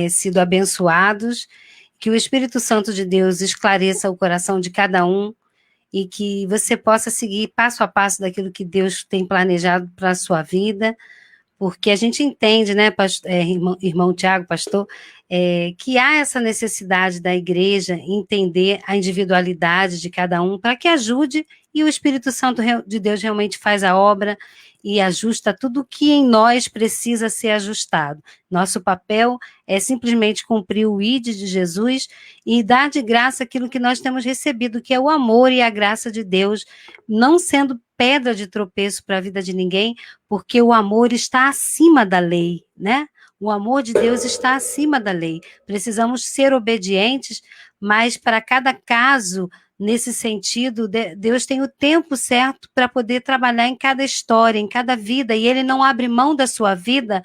S3: sido abençoados, que o Espírito Santo de Deus esclareça o coração de cada um e que você possa seguir passo a passo daquilo que Deus tem planejado para a sua vida, porque a gente entende, né, irmão Tiago, pastor, que há essa necessidade da igreja entender a individualidade de cada um para que ajude, e o Espírito Santo de Deus realmente faz a obra e ajusta tudo o que em nós precisa ser ajustado. Nosso papel é simplesmente cumprir o ID de Jesus e dar de graça aquilo que nós temos recebido, que é o amor e a graça de Deus, não sendo pedra de tropeço para a vida de ninguém, porque o amor está acima da lei, né? O amor de Deus está acima da lei. Precisamos ser obedientes, mas para cada caso, nesse sentido, Deus tem o tempo certo para poder trabalhar em cada história, em cada vida, e Ele não abre mão da sua vida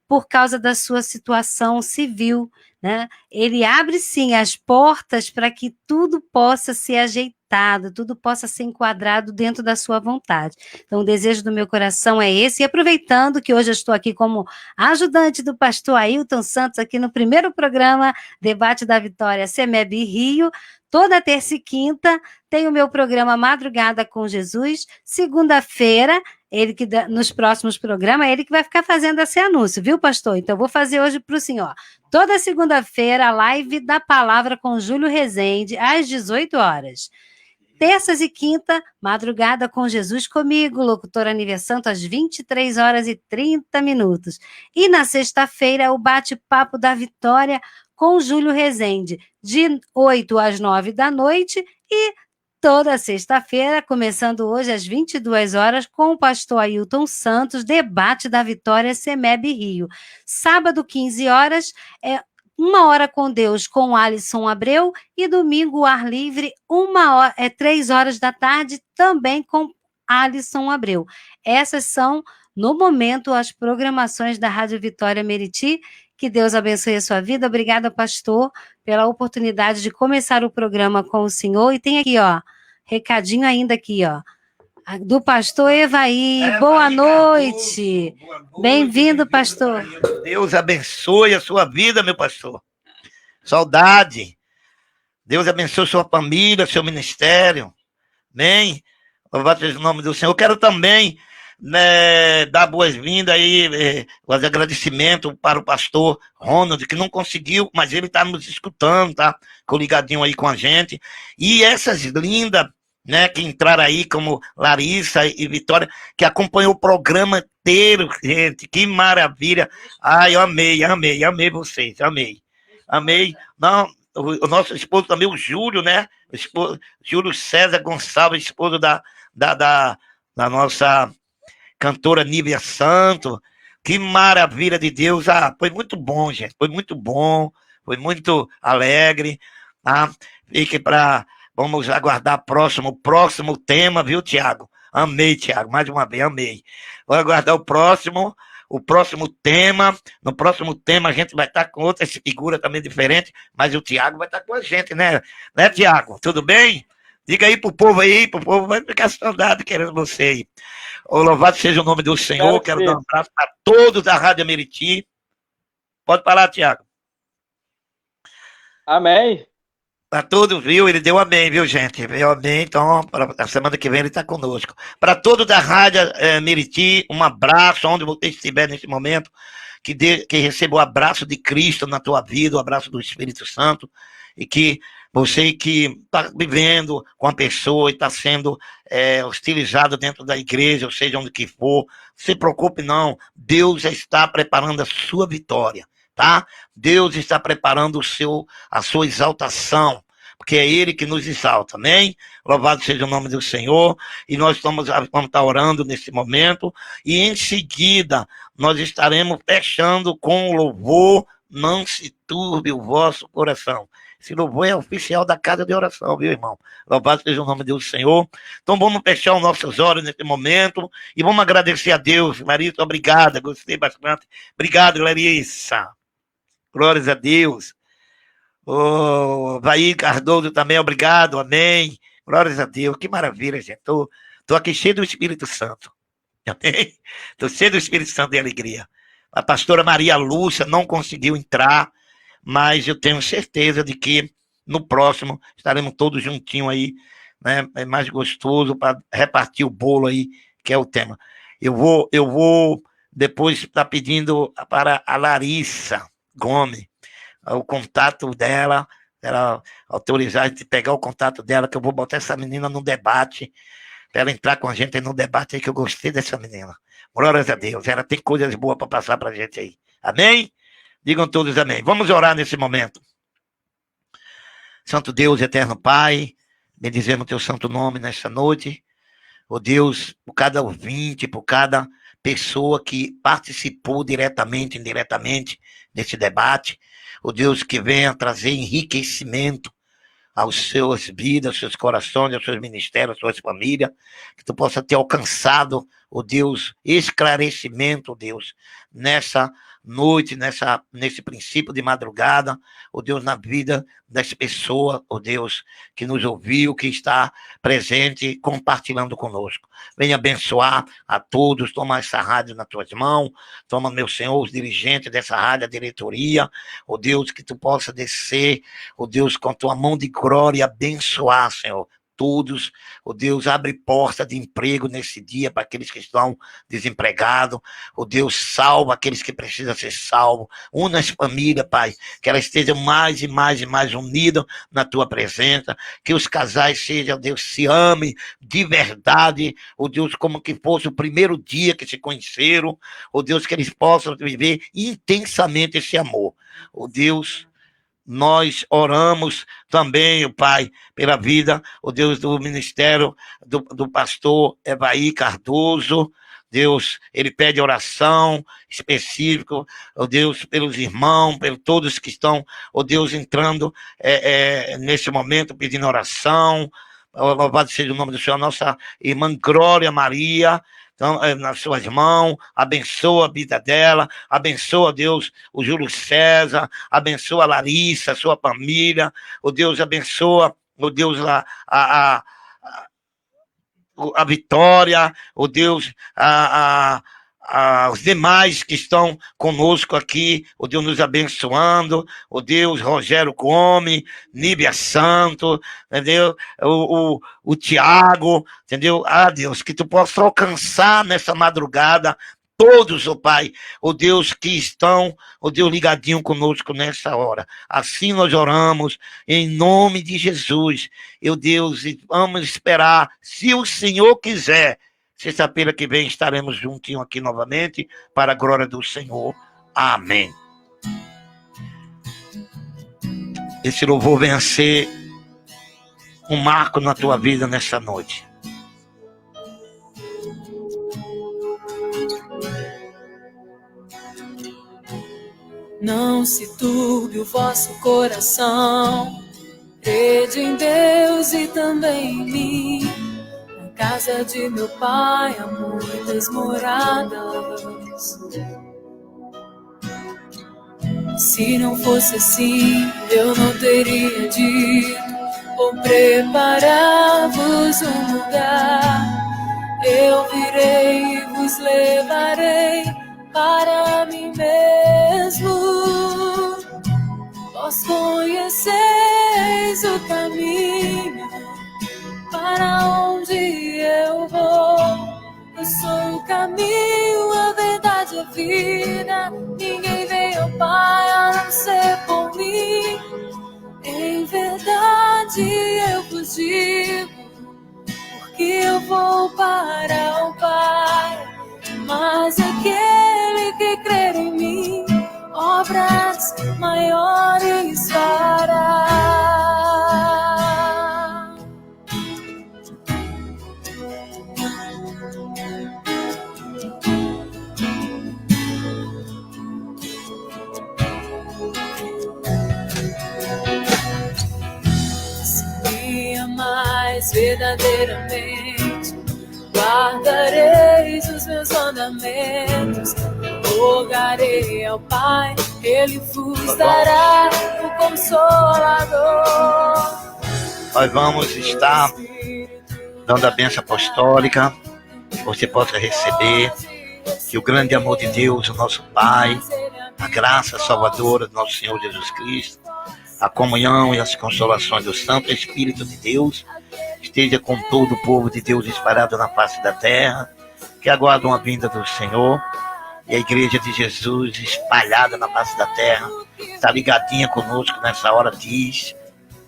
S3: por causa da sua situação civil, né? Ele abre, sim, as portas para que tudo possa ser ajeitado, tudo possa ser enquadrado dentro da sua vontade. Então, o desejo do meu coração é esse, e aproveitando que hoje eu estou aqui como ajudante do pastor Ailton Santos, aqui no primeiro programa Debate da Vitória CEMEB Rio, toda terça e quinta tem o meu programa Madrugada com Jesus, segunda-feira, ele que nos próximos programas, ele que vai ficar fazendo esse anúncio, viu, pastor? Então, eu vou fazer hoje para o senhor. Toda segunda-feira, a live da palavra com Júlio Rezende, às 18 horas. Terças e quinta, Madrugada com Jesus comigo, locutor Aniversanto, às 23 horas e 30 minutos. E na sexta-feira, o bate-papo da Vitória com Júlio Rezende, de 8 às 9 da noite, e toda sexta-feira, começando hoje às 22 horas, com o pastor Ailton Santos, Debate da Vitória CEMEB Rio. Sábado, 15 horas, Uma Hora com Deus, com Alisson Abreu, e domingo, Ar Livre, 3 horas da tarde, também com Alisson Abreu. Essas são, no momento, as programações da Rádio Vitória Meriti. Que Deus abençoe a sua vida. Obrigada, pastor, pela oportunidade de começar o programa com o senhor. E tem aqui, recadinho ainda aqui, do pastor Evaí. Boa noite. Bem-vindo, pastor.
S1: Deus abençoe a sua vida, meu pastor. Saudade. Deus abençoe sua família, seu ministério. Amém. Louvado seja o nome do Senhor. Eu quero também dar boas-vindas aí, fazer agradecimento para o pastor Ronald, que não conseguiu, mas ele está nos escutando, tá? Ligadinho aí com a gente. E essas lindas, né, que entraram aí, como Larissa e Vitória, que acompanhou o programa inteiro, gente, que maravilha. Ai, eu amei vocês, amei. Não, o nosso esposo também, o Júlio, né? Júlio César Gonçalves, esposo da nossa cantora Níbia Santos. Que maravilha de Deus. Foi muito bom, gente. Foi muito alegre. Tá? Vamos aguardar o próximo tema, viu, Tiago? Amei, Tiago, mais uma vez, amei. Vou aguardar o próximo tema. No próximo tema a gente vai estar com outras figuras também diferentes, mas o Tiago vai estar com a gente, né? Né, Tiago? Tudo bem? Diga aí pro povo vai ficar saudade querendo você aí. Oh, louvado seja o nome do Senhor. Quero dar um abraço para todos da Rádio Ameriti. Pode falar, Tiago.
S2: Amém.
S1: Para todos, viu? Ele deu amém, viu, gente? Deu amém, então, a semana que vem ele está conosco. Para todos da Rádio Meriti, um abraço, onde você estiver nesse momento, que receba o abraço de Cristo na tua vida, o abraço do Espírito Santo, e que você que está vivendo com a pessoa e está sendo hostilizado dentro da igreja, ou seja, onde que for, não se preocupe não, Deus já está preparando a sua vitória. Tá? Deus está preparando a sua exaltação, porque é Ele que nos exalta, amém? Louvado seja o nome do Senhor, e nós vamos estar orando nesse momento, e em seguida nós estaremos fechando com o louvor, não se turbe o vosso coração. Esse louvor é oficial da casa de oração, viu, irmão? Louvado seja o nome do Senhor. Então vamos fechar os nossos olhos nesse momento, e vamos agradecer a Deus. Larissa, obrigada, gostei bastante. Obrigado, Larissa. Glórias a Deus. Vaí Cardoso também, obrigado, amém. Glórias a Deus, que maravilha, gente. Tô aqui cheio do Espírito Santo. Amém? Tô cheio do Espírito Santo de alegria. A pastora Maria Lúcia não conseguiu entrar, mas eu tenho certeza de que no próximo estaremos todos juntinhos aí, né? É mais gostoso para repartir o bolo aí, que é o tema. Eu vou depois estar pedindo para a Larissa Gomes, o contato dela, ela autorizar de pegar o contato dela, que eu vou botar essa menina no debate, para ela entrar com a gente aí no debate aí, que eu gostei dessa menina. Glórias a Deus, ela tem coisas boas para passar para a gente aí. Amém? Digam todos amém. Vamos orar nesse momento. Santo Deus, eterno Pai, bendizemos o teu santo nome nessa noite. Ó Deus, por cada ouvinte, por cada pessoa que participou diretamente, indiretamente nesse debate, o Deus que venha trazer enriquecimento às suas vidas, aos seus corações, aos seus ministérios, às suas famílias, que tu possa ter alcançado, o Deus, esclarecimento, Deus, nessa noite, nesse princípio de madrugada, o Deus, na vida das pessoas, o Deus, que nos ouviu, que está presente, compartilhando conosco. Venha abençoar a todos, toma essa rádio nas tuas mãos, toma, meu Senhor, os dirigentes dessa rádio, a diretoria, o Deus, que tu possa descer, o Deus, com a tua mão de glória, abençoar, Senhor, todos, o Deus, abre porta de emprego nesse dia para aqueles que estão desempregados, o Deus, salva aqueles que precisam ser salvos, una as famílias, Pai, que elas estejam mais e mais e mais unidas na tua presença, que os casais sejam, Deus, se amem de verdade, o Deus, como que fosse o primeiro dia que se conheceram, o Deus, que eles possam viver intensamente esse amor, o Deus. Nós oramos também, o Pai, pela vida, o Deus, do ministério do pastor Evaí Cardoso. Deus, ele pede oração específica, ó Deus, pelos irmãos, pelos todos que estão, ó Deus, entrando nesse momento, pedindo oração. Louvado seja o nome do Senhor, nossa irmã Glória Maria. Então, nas suas mãos, abençoa a vida dela, abençoa, Deus, o Júlio César, abençoa a Larissa, a sua família, o Deus abençoa, o Deus a Vitória, o Deus os demais que estão conosco aqui, o Deus nos abençoando, o Deus Rogério Gomes, Níbia Santo, entendeu? O Tiago, entendeu? Deus, que tu possa alcançar nessa madrugada todos, ó Pai, ó Deus, que estão, ó Deus, ligadinho conosco nessa hora. Assim nós oramos, em nome de Jesus. Deus, vamos esperar, se o Senhor quiser, sexta-feira que vem estaremos juntinhos aqui novamente, para a glória do Senhor. Amém. Esse louvor venha ser um marco na tua vida nessa noite.
S4: Não se turbe o vosso coração, crede em Deus e também em mim. casa de meu pai há muitas moradas. Se não fosse assim, eu não teria dito ou preparar-vos um lugar. Eu virei e vos levarei para mim mesmo. Vós conheceis o caminho para onde eu vou. Eu sou o caminho, a verdade e a vida. Ninguém vem ao Pai a não ser por mim. Em verdade eu vos digo, porque eu vou para o Pai. Mas aquele que crer em mim, obras maiores fará. Mas verdadeiramente guardareis os meus mandamentos. Rogarei ao Pai, Ele vos dará o Consolador.
S1: Nós vamos estar dando a bênção apostólica, que você possa receber, que o grande amor de Deus, o nosso Pai, a graça salvadora do nosso Senhor Jesus Cristo, a comunhão e as consolações do Santo Espírito de Deus esteja com todo o povo de Deus espalhado na face da terra, que aguardam a vinda do Senhor, e a igreja de Jesus espalhada na face da terra, está ligadinha conosco nessa hora, diz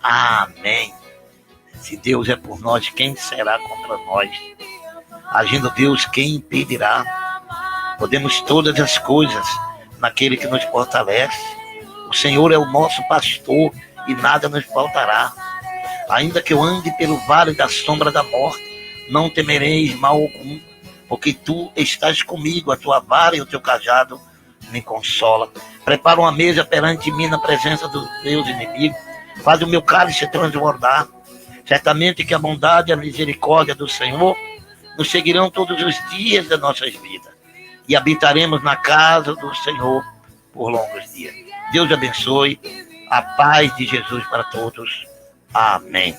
S1: amém. Se Deus é por nós, quem será contra nós? Agindo Deus, quem impedirá? Podemos todas as coisas naquele que nos fortalece. O Senhor é o nosso pastor e nada nos faltará. Ainda que eu ande pelo vale da sombra da morte, não temereis mal algum, porque tu estás comigo, a tua vara e o teu cajado me consola. Prepara uma mesa perante mim na presença dos meus inimigos, faz o meu cálice transbordar. Certamente que a bondade e a misericórdia do Senhor nos seguirão todos os dias das nossas vidas, e habitaremos na casa do Senhor por longos dias. Deus abençoe, a paz de Jesus para todos. Amém.